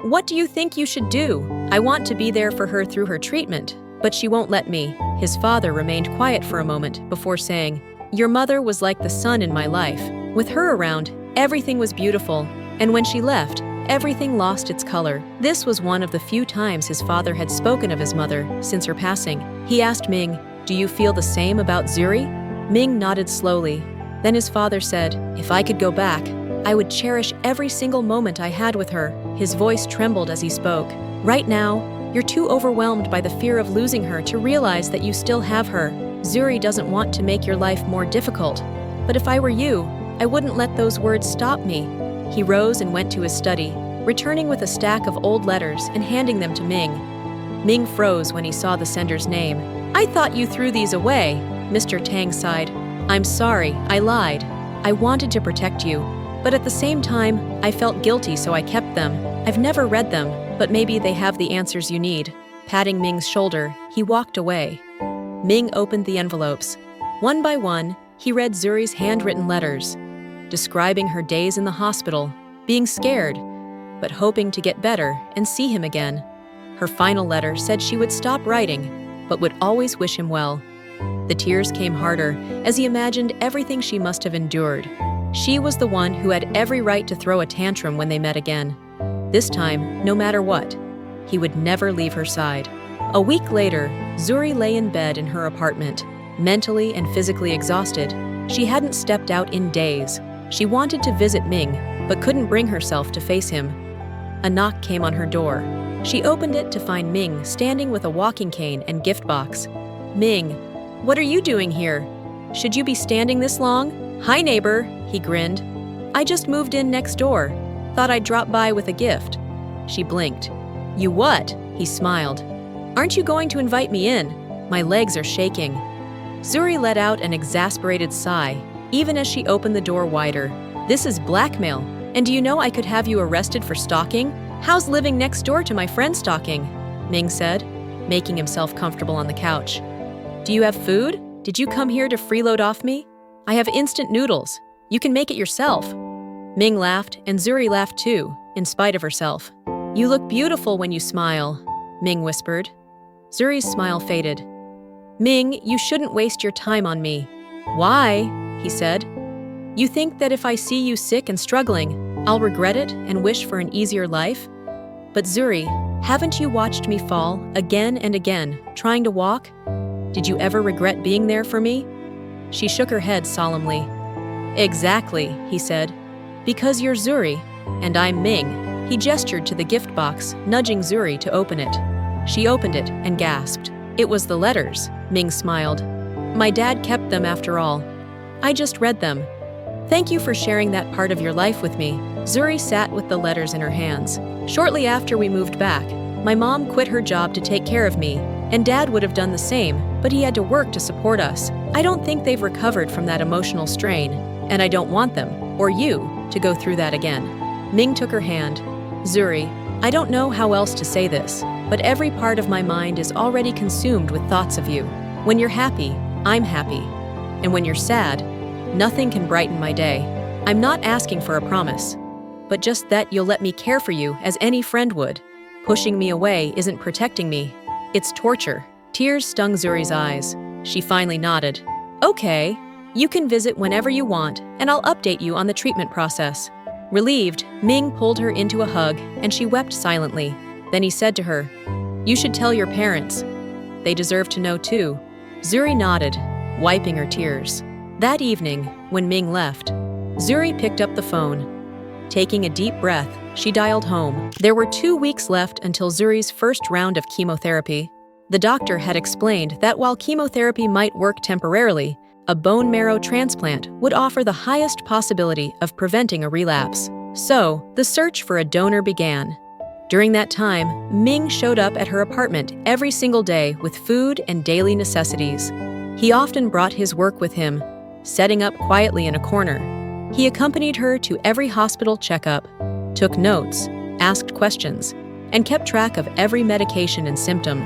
S1: What do you think you should do? I want to be there for her through her treatment, but she won't let me. His father remained quiet for a moment before saying, Your mother was like the sun in my life. With her around, everything was beautiful, and when she left, everything lost its color. This was one of the few times his father had spoken of his mother since her passing. He asked Ming, Do you feel the same about Zuri? Ming nodded slowly. Then his father said, If I could go back, I would cherish every single moment I had with her. His voice trembled as he spoke. Right now, you're too overwhelmed by the fear of losing her to realize that you still have her. Zuri doesn't want to make your life more difficult. But if I were you, I wouldn't let those words stop me. He rose and went to his study, returning with a stack of old letters and handing them to Ming. Ming froze when he saw the sender's name. I thought you threw these away, Mr. Tang sighed. I'm sorry, I lied. I wanted to protect you. But at the same time, I felt guilty, so I kept them. I've never read them, but maybe they have the answers you need. Patting Ming's shoulder, he walked away. Ming opened the envelopes. One by one, he read Zuri's handwritten letters, describing her days in the hospital, being scared, but hoping to get better and see him again. Her final letter said she would stop writing, but would always wish him well. The tears came harder as he imagined everything she must have endured. She was the one who had every right to throw a tantrum when they met again. This time, no matter what, he would never leave her side. A week later, Zuri lay in bed in her apartment, mentally and physically exhausted. She hadn't stepped out in days. She wanted to visit Ming, but couldn't bring herself to face him. A knock came on her door. She opened it to find Ming standing with a walking cane and gift box. Ming, what are you doing here? Should you be standing this long? Hi, neighbor, he grinned. I just moved in next door. Thought I'd drop by with a gift. She blinked. You what? He smiled. Aren't you going to invite me in? My legs are shaking. Zuri let out an exasperated sigh, even as she opened the door wider. This is blackmail, and do you know I could have you arrested for stalking? How's living next door to my friend stalking? Ming said, making himself comfortable on the couch. Do you have food? Did you come here to freeload off me? I have instant noodles. You can make it yourself. Ming laughed, and Zuri laughed too, in spite of herself. You look beautiful when you smile, Ming whispered. Zuri's smile faded. Ming, you shouldn't waste your time on me. Why? He said. You think that if I see you sick and struggling, I'll regret it and wish for an easier life? "But Zuri, haven't you watched me fall again and again, trying to walk? Did you ever regret being there for me?" She shook her head solemnly. "Exactly," he said. "Because you're Zuri, and I'm Ming." He gestured to the gift box, nudging Zuri to open it. She opened it and gasped. It was the letters. Ming smiled. "My dad kept them after all. I just read them. Thank you for sharing that part of your life with me." Zuri sat with the letters in her hands. "Shortly after we moved back, my mom quit her job to take care of me, and Dad would have done the same, but he had to work to support us. I don't think they've recovered from that emotional strain, and I don't want them, or you, to go through that again." Ming took her hand. "Zuri, I don't know how else to say this, but every part of my mind is already consumed with thoughts of you. When you're happy, I'm happy. And when you're sad, nothing can brighten my day. I'm not asking for a promise, but just that you'll let me care for you as any friend would. Pushing me away isn't protecting me. It's torture." Tears stung Zuri's eyes. She finally nodded. "Okay, you can visit whenever you want, and I'll update you on the treatment process." Relieved, Ming pulled her into a hug, and she wept silently. Then he said to her, "You should tell your parents. They deserve to know too." Zuri nodded, wiping her tears. That evening, when Ming left, Zuri picked up the phone. Taking a deep breath, she dialed home. There were 2 weeks left until Zuri's first round of chemotherapy. The doctor had explained that while chemotherapy might work temporarily, a bone marrow transplant would offer the highest possibility of preventing a relapse. So, the search for a donor began. During that time, Ming showed up at her apartment every single day with food and daily necessities. He often brought his work with him, setting up quietly in a corner. He accompanied her to every hospital checkup, took notes, asked questions, and kept track of every medication and symptom.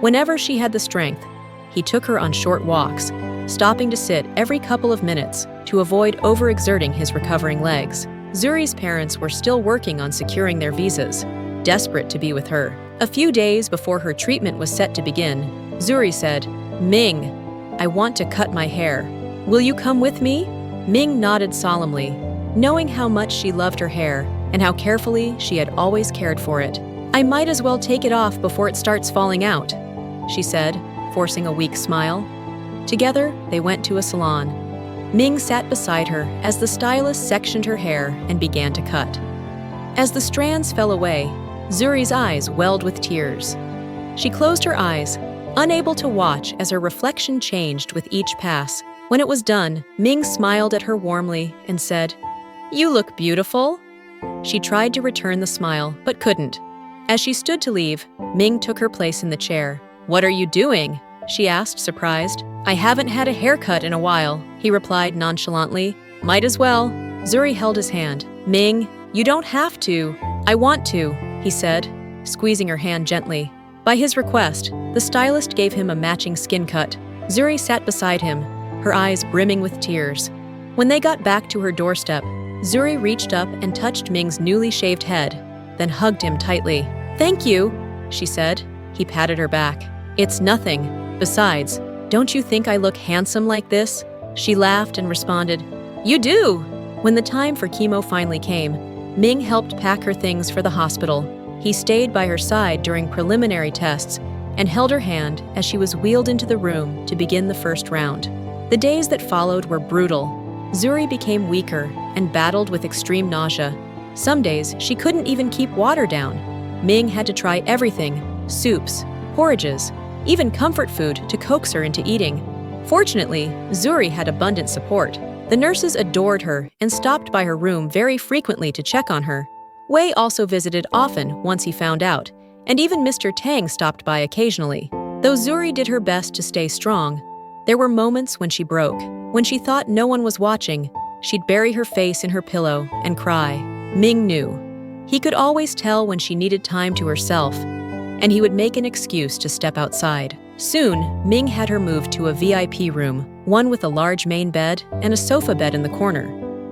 S1: Whenever she had the strength, he took her on short walks, stopping to sit every couple of minutes to avoid overexerting his recovering legs. Zuri's parents were still working on securing their visas, desperate to be with her. A few days before her treatment was set to begin, Zuri said, "Ming, I want to cut my hair. Will you come with me?" Ming nodded solemnly, knowing how much she loved her hair and how carefully she had always cared for it. "I might as well take it off before it starts falling out," she said, forcing a weak smile. Together, they went to a salon. Ming sat beside her as the stylist sectioned her hair and began to cut. As the strands fell away, Zuri's eyes welled with tears. She closed her eyes, unable to watch as her reflection changed with each pass. When it was done, Ming smiled at her warmly and said, "You look beautiful." She tried to return the smile, but couldn't. As she stood to leave, Ming took her place in the chair. "What are you doing?" she asked, surprised. "I haven't had a haircut in a while," he replied nonchalantly. "Might as well." Zuri held his hand. "Ming, you don't have to." "I want to," he said, squeezing her hand gently. By his request, the stylist gave him a matching skin cut. Zuri sat beside him, her eyes brimming with tears. When they got back to her doorstep, Zuri reached up and touched Ming's newly shaved head, then hugged him tightly. "Thank you," she said. He patted her back. "It's nothing. Besides, don't you think I look handsome like this?" She laughed and responded, "You do!" When the time for chemo finally came, Ming helped pack her things for the hospital. He stayed by her side during preliminary tests and held her hand as she was wheeled into the room to begin the first round. The days that followed were brutal. Zuri became weaker and battled with extreme nausea. Some days, she couldn't even keep water down. Ming had to try everything: soups, porridges, even comfort food to coax her into eating. Fortunately, Zuri had abundant support. The nurses adored her and stopped by her room very frequently to check on her. Wei also visited often once he found out, and even Mr. Tang stopped by occasionally. Though Zuri did her best to stay strong, there were moments when she broke. When she thought no one was watching, she'd bury her face in her pillow and cry. Ming knew. He could always tell when she needed time to herself, and he would make an excuse to step outside. Soon, Ming had her moved to a VIP room, one with a large main bed and a sofa bed in the corner,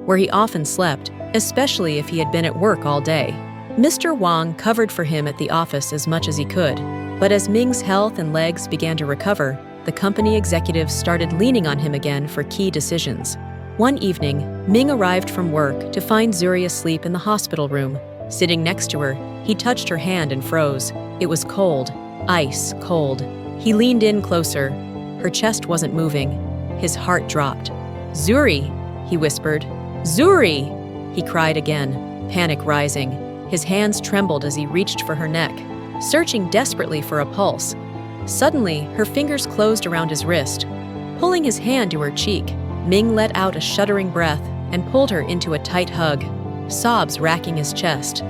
S1: where he often slept, especially if he had been at work all day. Mr. Wang covered for him at the office as much as he could, but as Ming's health and legs began to recover, the company executives started leaning on him again for key decisions. One evening, Ming arrived from work to find Zuri asleep in the hospital room. Sitting next to her, He touched her hand and froze. It was cold, ice cold. He leaned in closer. Her chest wasn't moving. His heart dropped. "Zuri," he whispered. "Zuri!" He cried again, panic rising. His hands trembled as he reached for her neck, searching desperately for a pulse. Suddenly, her fingers closed around his wrist. Pulling his hand to her cheek, Ming let out a shuddering breath and pulled her into a tight hug, sobs racking his chest.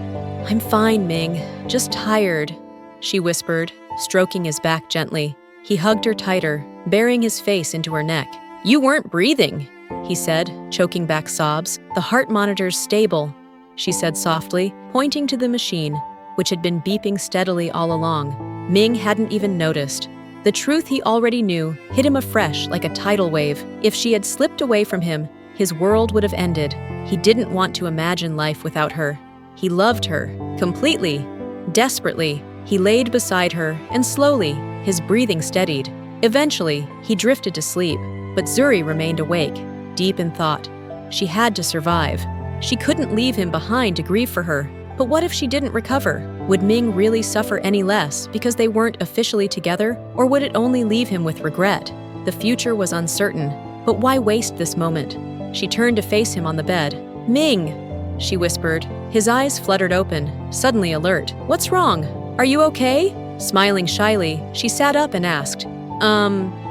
S1: "I'm fine, Ming, just tired," she whispered, stroking his back gently. He hugged her tighter, burying his face into her neck. "You weren't breathing," he said, choking back sobs. "The heart monitor's stable," she said softly, pointing to the machine, which had been beeping steadily all along. Ming hadn't even noticed. The truth he already knew hit him afresh like a tidal wave. If she had slipped away from him, his world would have ended. He didn't want to imagine life without her. He loved her, completely, desperately. He laid beside her, and slowly, his breathing steadied. Eventually, he drifted to sleep, but Zuri remained awake, deep in thought. She had to survive. She couldn't leave him behind to grieve for her. But what if she didn't recover? Would Ming really suffer any less because they weren't officially together, or would it only leave him with regret? The future was uncertain, but why waste this moment? She turned to face him on the bed. "Ming," she whispered. His eyes fluttered open, suddenly alert. "What's wrong? Are you okay?" Smiling shyly, she sat up and asked,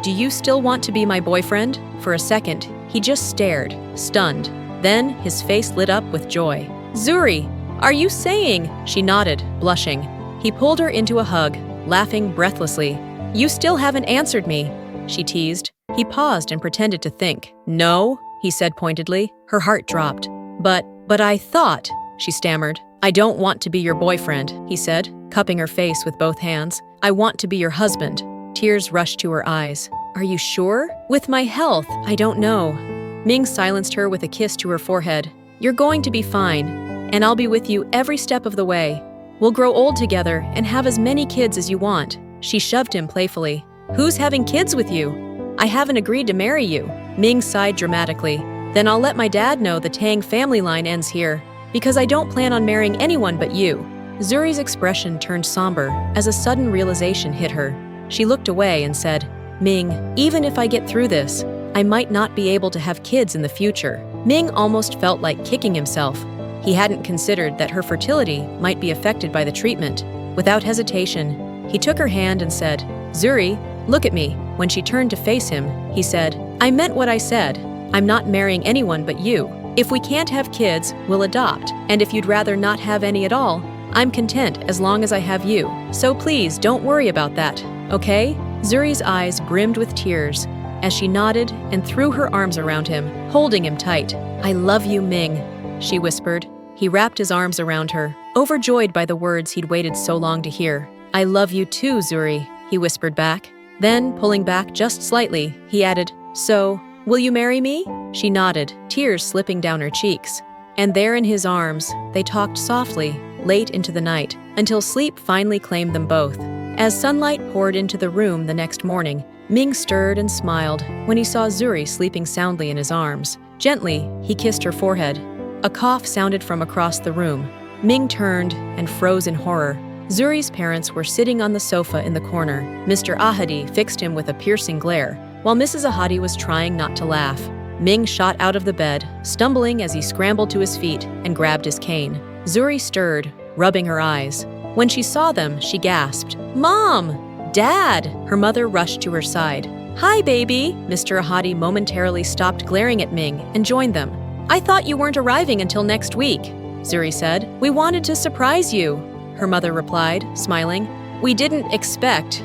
S1: Do you still want to be my boyfriend?" For a second, he just stared, stunned. Then his face lit up with joy. "Zuri, are you saying?" She nodded, blushing. He pulled her into a hug, laughing breathlessly. "You still haven't answered me," she teased. He paused and pretended to think. "No," he said pointedly. Her heart dropped. But I thought," she stammered. "I don't want to be your boyfriend," he said, cupping her face with both hands. "I want to be your husband." Tears rushed to her eyes. "Are you sure?" "With my health, I don't know." Ming silenced her with a kiss to her forehead. "You're going to be fine, and I'll be with you every step of the way. We'll grow old together and have as many kids as you want." She shoved him playfully. "Who's having kids with you? I haven't agreed to marry you." Ming sighed dramatically. "Then I'll let my dad know the Tang family line ends here, because I don't plan on marrying anyone but you." Zuri's expression turned somber as a sudden realization hit her. She looked away and said, "Ming, even if I get through this, I might not be able to have kids in the future." Ming almost felt like kicking himself. He hadn't considered that her fertility might be affected by the treatment. Without hesitation, he took her hand and said, "Zuri, look at me." When she turned to face him, he said, "I meant what I said. I'm not marrying anyone but you. If we can't have kids, we'll adopt. And if you'd rather not have any at all, I'm content as long as I have you. So please don't worry about that, okay?" Zuri's eyes brimmed with tears as she nodded and threw her arms around him, holding him tight. "I love you, Ming," she whispered. He wrapped his arms around her, overjoyed by the words he'd waited so long to hear. "I love you too, Zuri," he whispered back. Then, pulling back just slightly, he added, "So, will you marry me?" She nodded, tears slipping down her cheeks. And there in his arms, they talked softly, late into the night, until sleep finally claimed them both. As sunlight poured into the room the next morning, Ming stirred and smiled when he saw Zuri sleeping soundly in his arms. Gently, he kissed her forehead. A cough sounded from across the room. Ming turned and froze in horror. Zuri's parents were sitting on the sofa in the corner. Mr. Ahadi fixed him with a piercing glare, while Mrs. Ahadi was trying not to laugh. Ming shot out of the bed, stumbling as he scrambled to his feet and grabbed his cane. Zuri stirred, rubbing her eyes. When she saw them, she gasped, "Mom! Dad!" Her mother rushed to her side. "Hi, baby!" Mr. Ahadi momentarily stopped glaring at Ming and joined them. "I thought you weren't arriving until next week," Zuri said. "We wanted to surprise you," her mother replied, smiling. "We didn't expect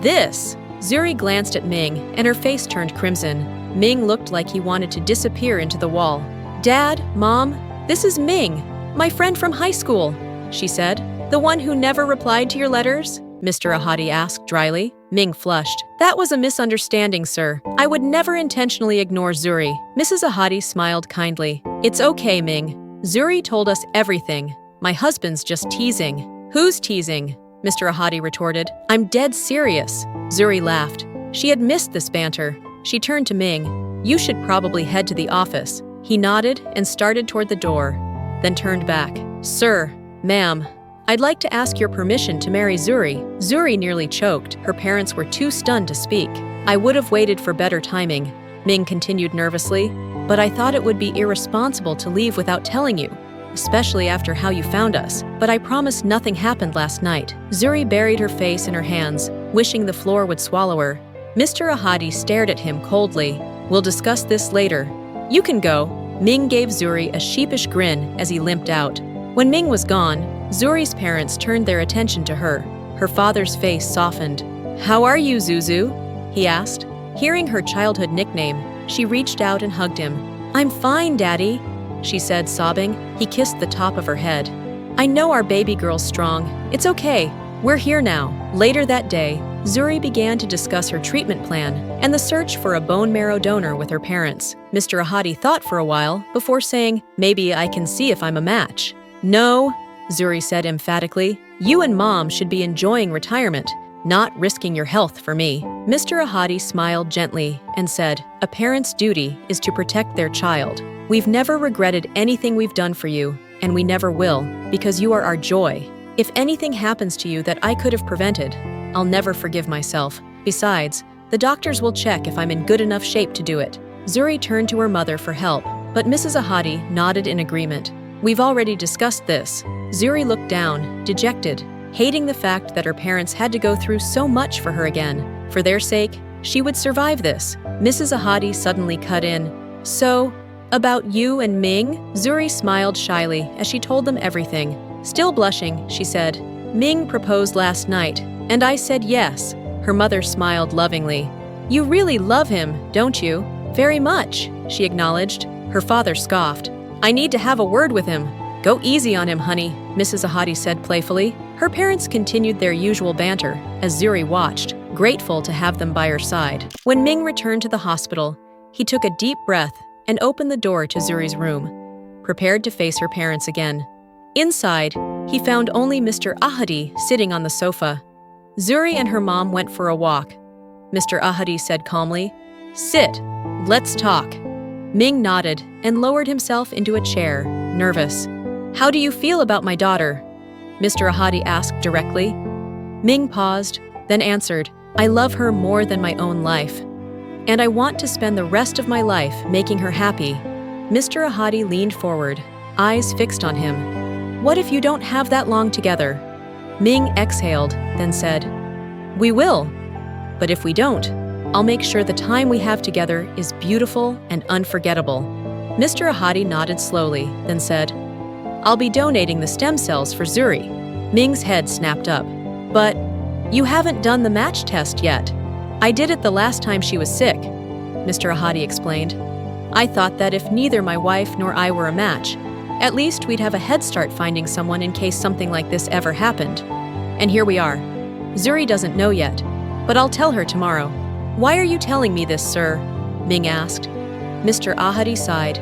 S1: this." Zuri glanced at Ming, and her face turned crimson. Ming looked like he wanted to disappear into the wall. "Dad, Mom, this is Ming, my friend from high school," she said. "The one who never replied to your letters?" Mr. Ahadi asked dryly. Ming flushed. "That was a misunderstanding, sir. I would never intentionally ignore Zuri." Mrs. Ahadi smiled kindly. "It's okay, Ming. Zuri told us everything. My husband's just teasing." "Who's teasing?" Mr. Ahadi retorted. "I'm dead serious." Zuri laughed. She had missed this banter. She turned to Ming. "You should probably head to the office." He nodded and started toward the door, then turned back. "Sir, ma'am, I'd like to ask your permission to marry Zuri." Zuri nearly choked. Her parents were too stunned to speak. "I would have waited for better timing," Ming continued nervously, "but I thought it would be irresponsible to leave without telling you, especially after how you found us. But I promise nothing happened last night." Zuri buried her face in her hands, wishing the floor would swallow her. Mr. Ahadi stared at him coldly. "We'll discuss this later. You can go." Ming gave Zuri a sheepish grin as he limped out. When Ming was gone, Zuri's parents turned their attention to her. Her father's face softened. "How are you, Zuzu?" he asked. Hearing her childhood nickname, she reached out and hugged him. "I'm fine, Daddy," she said, sobbing. He kissed the top of her head. "I know our baby girl's strong. It's okay. We're here now." Later that day, Zuri began to discuss her treatment plan and the search for a bone marrow donor with her parents. Mr. Ahadi thought for a while before saying, "Maybe I can see if I'm a match." "No," Zuri said emphatically. "You and Mom should be enjoying retirement, not risking your health for me." Mr. Ahadi smiled gently and said, "A parent's duty is to protect their child. We've never regretted anything we've done for you, and we never will, because you are our joy. If anything happens to you that I could have prevented, I'll never forgive myself. Besides, the doctors will check if I'm in good enough shape to do it." Zuri turned to her mother for help, but Mrs. Ahadi nodded in agreement. "We've already discussed this." Zuri looked down, dejected, hating the fact that her parents had to go through so much for her again. For their sake, she would survive this. Mrs. Ahadi suddenly cut in. "So, about you and Ming?" Zuri smiled shyly as she told them everything. Still blushing, she said, "Ming proposed last night, and I said yes." Her mother smiled lovingly. "You really love him, don't you?" "Very much," she acknowledged. Her father scoffed. "I need to have a word with him." "Go easy on him, honey," Mrs. Ahadi said playfully. Her parents continued their usual banter as Zuri watched, grateful to have them by her side. When Ming returned to the hospital, he took a deep breath and opened the door to Zuri's room, prepared to face her parents again. Inside, he found only Mr. Ahadi sitting on the sofa. Zuri and her mom went for a walk. Mr. Ahadi said calmly, "Sit, let's talk." Ming nodded and lowered himself into a chair, nervous. "How do you feel about my daughter?" Mr. Ahadi asked directly. Ming paused, then answered, "I love her more than my own life, and I want to spend the rest of my life making her happy." Mr. Ahadi leaned forward, eyes fixed on him. "What if you don't have that long together?" Ming exhaled, then said, "We will. But if we don't, I'll make sure the time we have together is beautiful and unforgettable." Mr. Ahadi nodded slowly, then said, "I'll be donating the stem cells for Zuri." Ming's head snapped up. "But you haven't done the match test yet." "I did it the last time she was sick," Mr. Ahadi explained. "I thought that if neither my wife nor I were a match, at least we'd have a head start finding someone in case something like this ever happened. And here we are. Zuri doesn't know yet, but I'll tell her tomorrow." "Why are you telling me this, sir?" Ming asked. Mr. Ahadi sighed.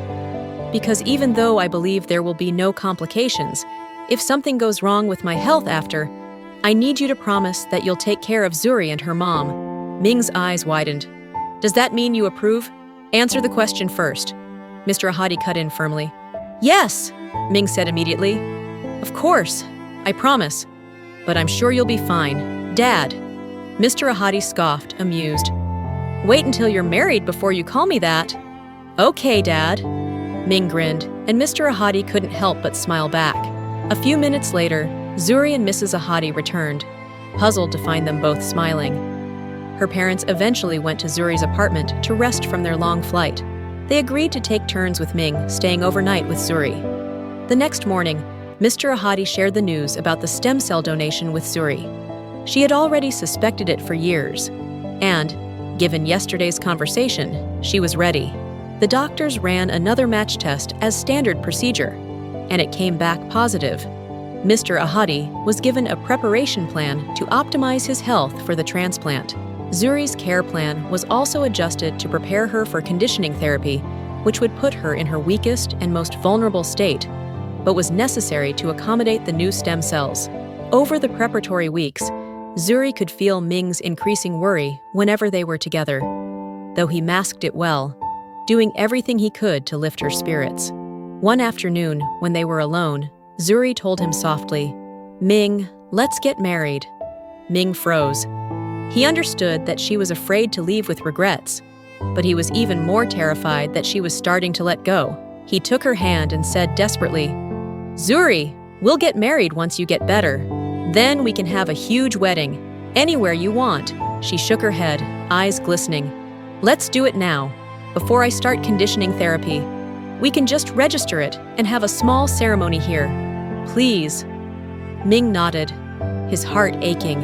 S1: "Because even though I believe there will be no complications, if something goes wrong with my health after, I need you to promise that you'll take care of Zuri and her mom." Ming's eyes widened. "Does that mean you approve? Answer the question first." Mr. Ahadi cut in firmly. "Yes," Ming said immediately. "Of course, I promise. But I'm sure you'll be fine. Dad." Mr. Ahadi scoffed, amused. "Wait until you're married before you call me that." "Okay, Dad." Ming grinned, and Mr. Ahadi couldn't help but smile back. A few minutes later, Zuri and Mrs. Ahadi returned, puzzled to find them both smiling. Her parents eventually went to Zuri's apartment to rest from their long flight. They agreed to take turns with Ming, staying overnight with Zuri. The next morning, Mr. Ahadi shared the news about the stem cell donation with Zuri. She had already suspected it for years, and, given yesterday's conversation, she was ready. The doctors ran another match test as standard procedure, and it came back positive. Mr. Ahadi was given a preparation plan to optimize his health for the transplant. Zuri's care plan was also adjusted to prepare her for conditioning therapy, which would put her in her weakest and most vulnerable state, but was necessary to accommodate the new stem cells. Over the preparatory weeks, Zuri could feel Ming's increasing worry whenever they were together, though he masked it well, doing everything he could to lift her spirits. One afternoon, when they were alone, Zuri told him softly, "Ming, let's get married." Ming froze. He understood that she was afraid to leave with regrets, but he was even more terrified that she was starting to let go. He took her hand and said desperately, "Zuri, we'll get married once you get better. Then we can have a huge wedding, anywhere you want." She shook her head, eyes glistening. "Let's do it now, before I start conditioning therapy. We can just register it and have a small ceremony here. Please." Ming nodded, his heart aching.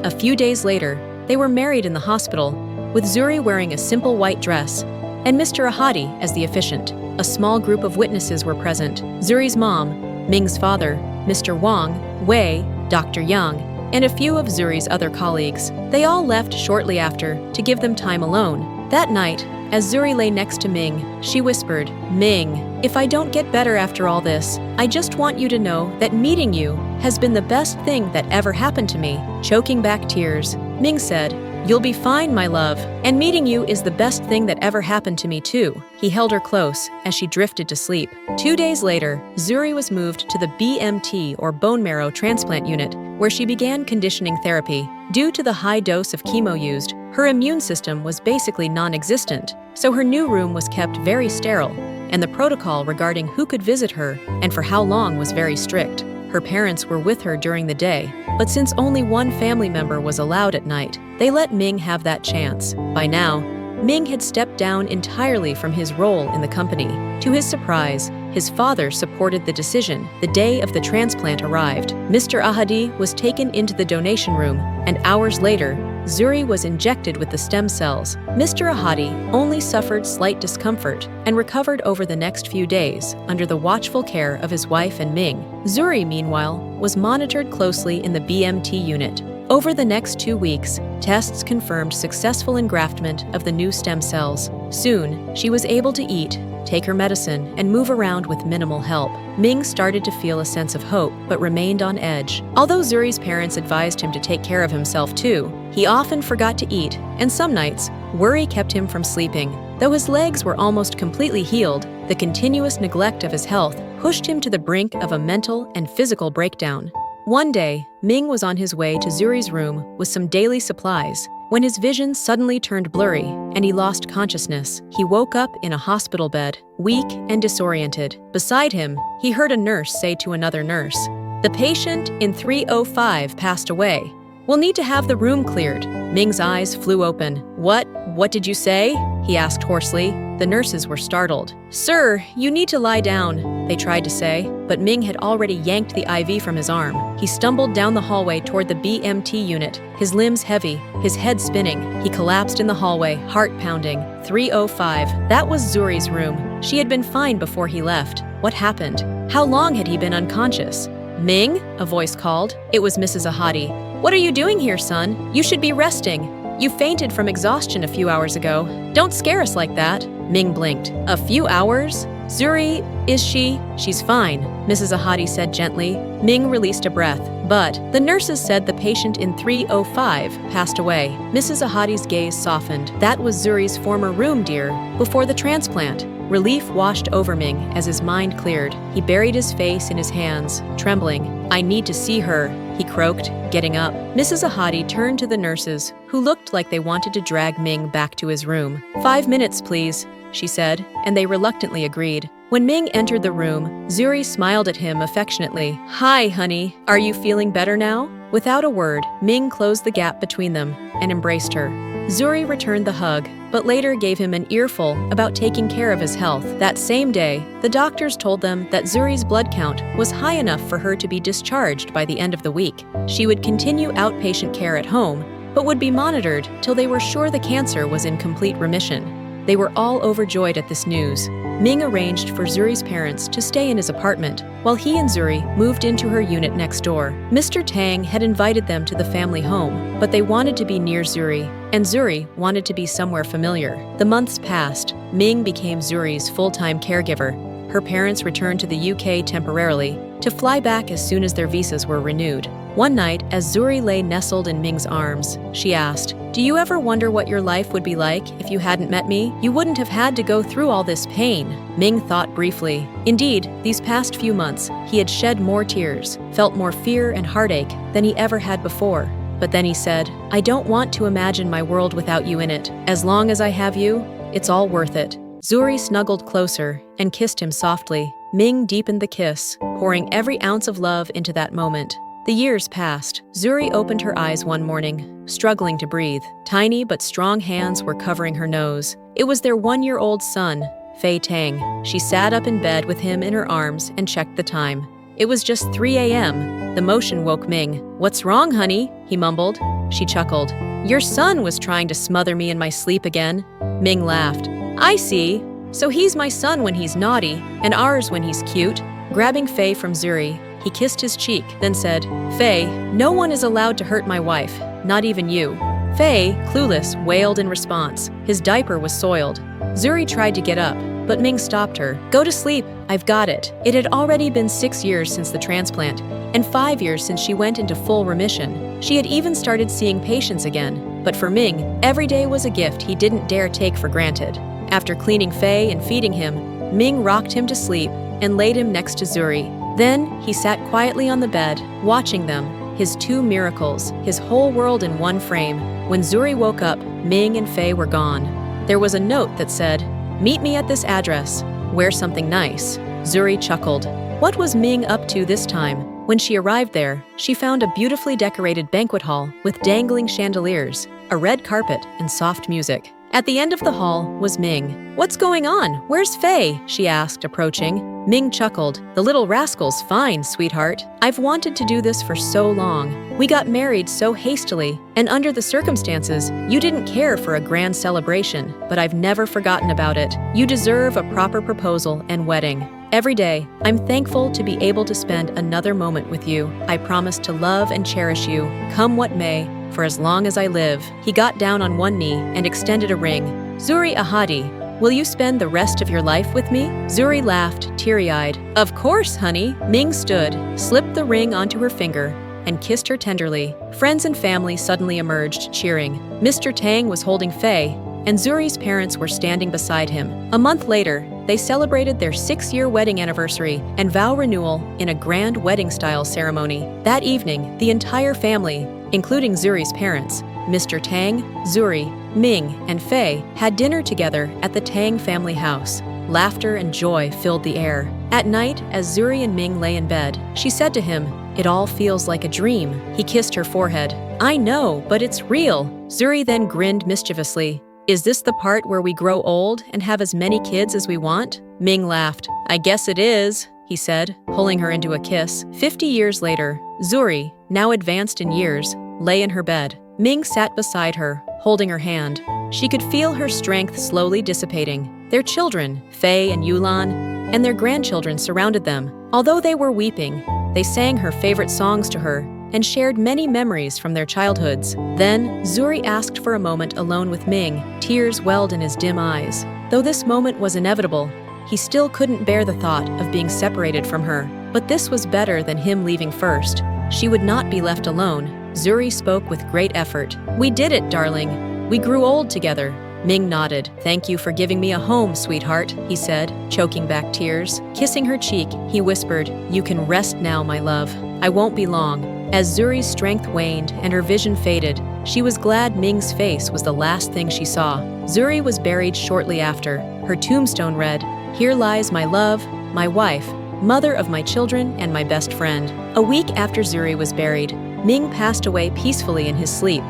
S1: A few days later, they were married in the hospital, with Zuri wearing a simple white dress and Mr. Ahadi as the officiant. A small group of witnesses were present: Zuri's mom, Ming's father, Mr. Wang, Wei, Dr. Yang, and a few of Zuri's other colleagues. They all left shortly after to give them time alone. That night, as Zuri lay next to Ming, she whispered, "Ming, if I don't get better after all this, I just want you to know that meeting you has been the best thing that ever happened to me." Choking back tears, Ming said, "You'll be fine, my love, and meeting you is the best thing that ever happened to me too." He held her close as she drifted to sleep. 2 days later, Zuri was moved to the BMT or bone marrow transplant unit, where she began conditioning therapy. Due to the high dose of chemo used, her immune system was basically non-existent, so her new room was kept very sterile, and the protocol regarding who could visit her and for how long was very strict. Her parents were with her during the day, but since only one family member was allowed at night, they let Ming have that chance. By now, Ming had stepped down entirely from his role in the company. To his surprise, his father supported the decision. The day of the transplant arrived. Mr. Ahadi was taken into the donation room, and hours later, Zuri was injected with the stem cells. Mr. Ahadi only suffered slight discomfort and recovered over the next few days under the watchful care of his wife and Ming. Zuri, meanwhile, was monitored closely in the BMT unit. Over the next 2 weeks, tests confirmed successful engraftment of the new stem cells. Soon, she was able to eat, take her medicine, and move around with minimal help. Ming started to feel a sense of hope, but remained on edge. Although Zuri's parents advised him to take care of himself too, he often forgot to eat, and some nights, worry kept him from sleeping. Though his legs were almost completely healed, the continuous neglect of his health pushed him to the brink of a mental and physical breakdown. One day, Ming was on his way to Zuri's room with some daily supplies when his vision suddenly turned blurry and he lost consciousness. He woke up in a hospital bed, weak and disoriented. Beside him, he heard a nurse say to another nurse, "The patient in 305 passed away. We'll need to have the room cleared." Ming's eyes flew open. What did you say?" he asked hoarsely. The nurses were startled. "Sir, you need to lie down," they tried to say, but Ming had already yanked the IV from his arm. He stumbled down the hallway toward the BMT unit, his limbs heavy, his head spinning. He collapsed in the hallway, heart pounding. 305. That was Zuri's room. She had been fine before he left. What happened? How long had he been unconscious? "Ming?" a voice called. It was Mrs. Ahadi. "What are you doing here, son? You should be resting. You fainted from exhaustion a few hours ago. Don't scare us like that." Ming blinked. "A few hours? Zuri, is she?" "She's fine," Mrs. Ahadi said gently. Ming released a breath. "But the nurses said the patient in 305 passed away." Mrs. Ahadi's gaze softened. "That was Zuri's former room, dear, before the transplant." Relief washed over Ming as his mind cleared. He buried his face in his hands, trembling. "I need to see her," he croaked, getting up. Mrs. Ahadi turned to the nurses, who looked like they wanted to drag Ming back to his room. 5 minutes, please," she said, and they reluctantly agreed. When Ming entered the room, Zuri smiled at him affectionately. "Hi, honey. Are you feeling better now?" Without a word, Ming closed the gap between them and embraced her. Zuri returned the hug, but later gave him an earful about taking care of his health. That same day, the doctors told them that Zuri's blood count was high enough for her to be discharged by the end of the week. She would continue outpatient care at home, but would be monitored till they were sure the cancer was in complete remission. They were all overjoyed at this news. Ming arranged for Zuri's parents to stay in his apartment, while he and Zuri moved into her unit next door. Mr. Tang had invited them to the family home, but they wanted to be near Zuri, and Zuri wanted to be somewhere familiar. The months passed. Ming became Zuri's full-time caregiver. Her parents returned to the UK temporarily, to fly back as soon as their visas were renewed. One night, as Zuri lay nestled in Ming's arms, she asked, "Do you ever wonder what your life would be like if you hadn't met me? You wouldn't have had to go through all this pain." Ming thought briefly. Indeed, these past few months, he had shed more tears, felt more fear and heartache than he ever had before. But then he said, "I don't want to imagine my world without you in it. As long as I have you, it's all worth it." Zuri snuggled closer and kissed him softly. Ming deepened the kiss, pouring every ounce of love into that moment. The years passed. Zuri opened her eyes one morning, struggling to breathe. Tiny but strong hands were covering her nose. It was their 1-year-old son, Fei Tang. She sat up in bed with him in her arms and checked the time. It was just 3 a.m. The motion woke Ming. "What's wrong, honey?" he mumbled. She chuckled. "Your son was trying to smother me in my sleep again." Ming laughed. "I see. So he's my son when he's naughty, and ours when he's cute." Grabbing Fei from Zuri, he kissed his cheek, then said, "Fei, no one is allowed to hurt my wife, not even you." Fei, clueless, wailed in response. His diaper was soiled. Zuri tried to get up, but Ming stopped her. "Go to sleep. I've got it." It had already been 6 years since the transplant, and 5 years since she went into full remission. She had even started seeing patients again. But for Ming, every day was a gift he didn't dare take for granted. After cleaning Fei and feeding him, Ming rocked him to sleep and laid him next to Zuri. Then he sat quietly on the bed, watching them, his 2 miracles, his whole world in one frame. When Zuri woke up, Ming and Fei were gone. There was a note that said, "Meet me at this address. Wear something nice." Zuri chuckled. What was Ming up to this time? When she arrived there, she found a beautifully decorated banquet hall with dangling chandeliers, a red carpet, and soft music. At the end of the hall was Ming. "What's going on? Where's Fei?" she asked, approaching. Ming chuckled. "The little rascal's fine, sweetheart. I've wanted to do this for so long. We got married so hastily, and under the circumstances, you didn't care for a grand celebration, but I've never forgotten about it. You deserve a proper proposal and wedding. Every day, I'm thankful to be able to spend another moment with you. I promise to love and cherish you, come what may, for as long as I live." He got down on one knee and extended a ring. "Zuri Ahadi, will you spend the rest of your life with me?" Zuri laughed, teary-eyed. "Of course, honey." Ming stood, slipped the ring onto her finger, and kissed her tenderly. Friends and family suddenly emerged, cheering. Mr. Tang was holding Fei, and Zuri's parents were standing beside him. A month later, they celebrated their 6-year wedding anniversary and vow renewal in a grand wedding-style ceremony. That evening, the entire family, including Zuri's parents, Mr. Tang, Zuri, Ming, and Fei, had dinner together at the Tang family house. Laughter and joy filled the air. At night, as Zuri and Ming lay in bed, she said to him, "It all feels like a dream." He kissed her forehead. "I know, but it's real." Zuri then grinned mischievously. "Is this the part where we grow old and have as many kids as we want?" Ming laughed. "I guess it is," he said, pulling her into a kiss. 50 years later, Zuri, now advanced in years, lay in her bed. Ming sat beside her, holding her hand. She could feel her strength slowly dissipating. Their children, Fei and Yulan, and their grandchildren surrounded them. Although they were weeping, they sang her favorite songs to her and shared many memories from their childhoods. Then, Zuri asked for a moment alone with Ming. Tears welled in his dim eyes. Though this moment was inevitable, he still couldn't bear the thought of being separated from her. But this was better than him leaving first. She would not be left alone. Zuri spoke with great effort. "We did it, darling. We grew old together." Ming nodded. "Thank you for giving me a home, sweetheart," he said, choking back tears. Kissing her cheek, he whispered, "You can rest now, my love. I won't be long." As Zuri's strength waned and her vision faded, she was glad Ming's face was the last thing she saw. Zuri was buried shortly after. Her tombstone read, "Here lies my love, my wife, mother of my children and my best friend." A week after Zuri was buried, Ming passed away peacefully in his sleep.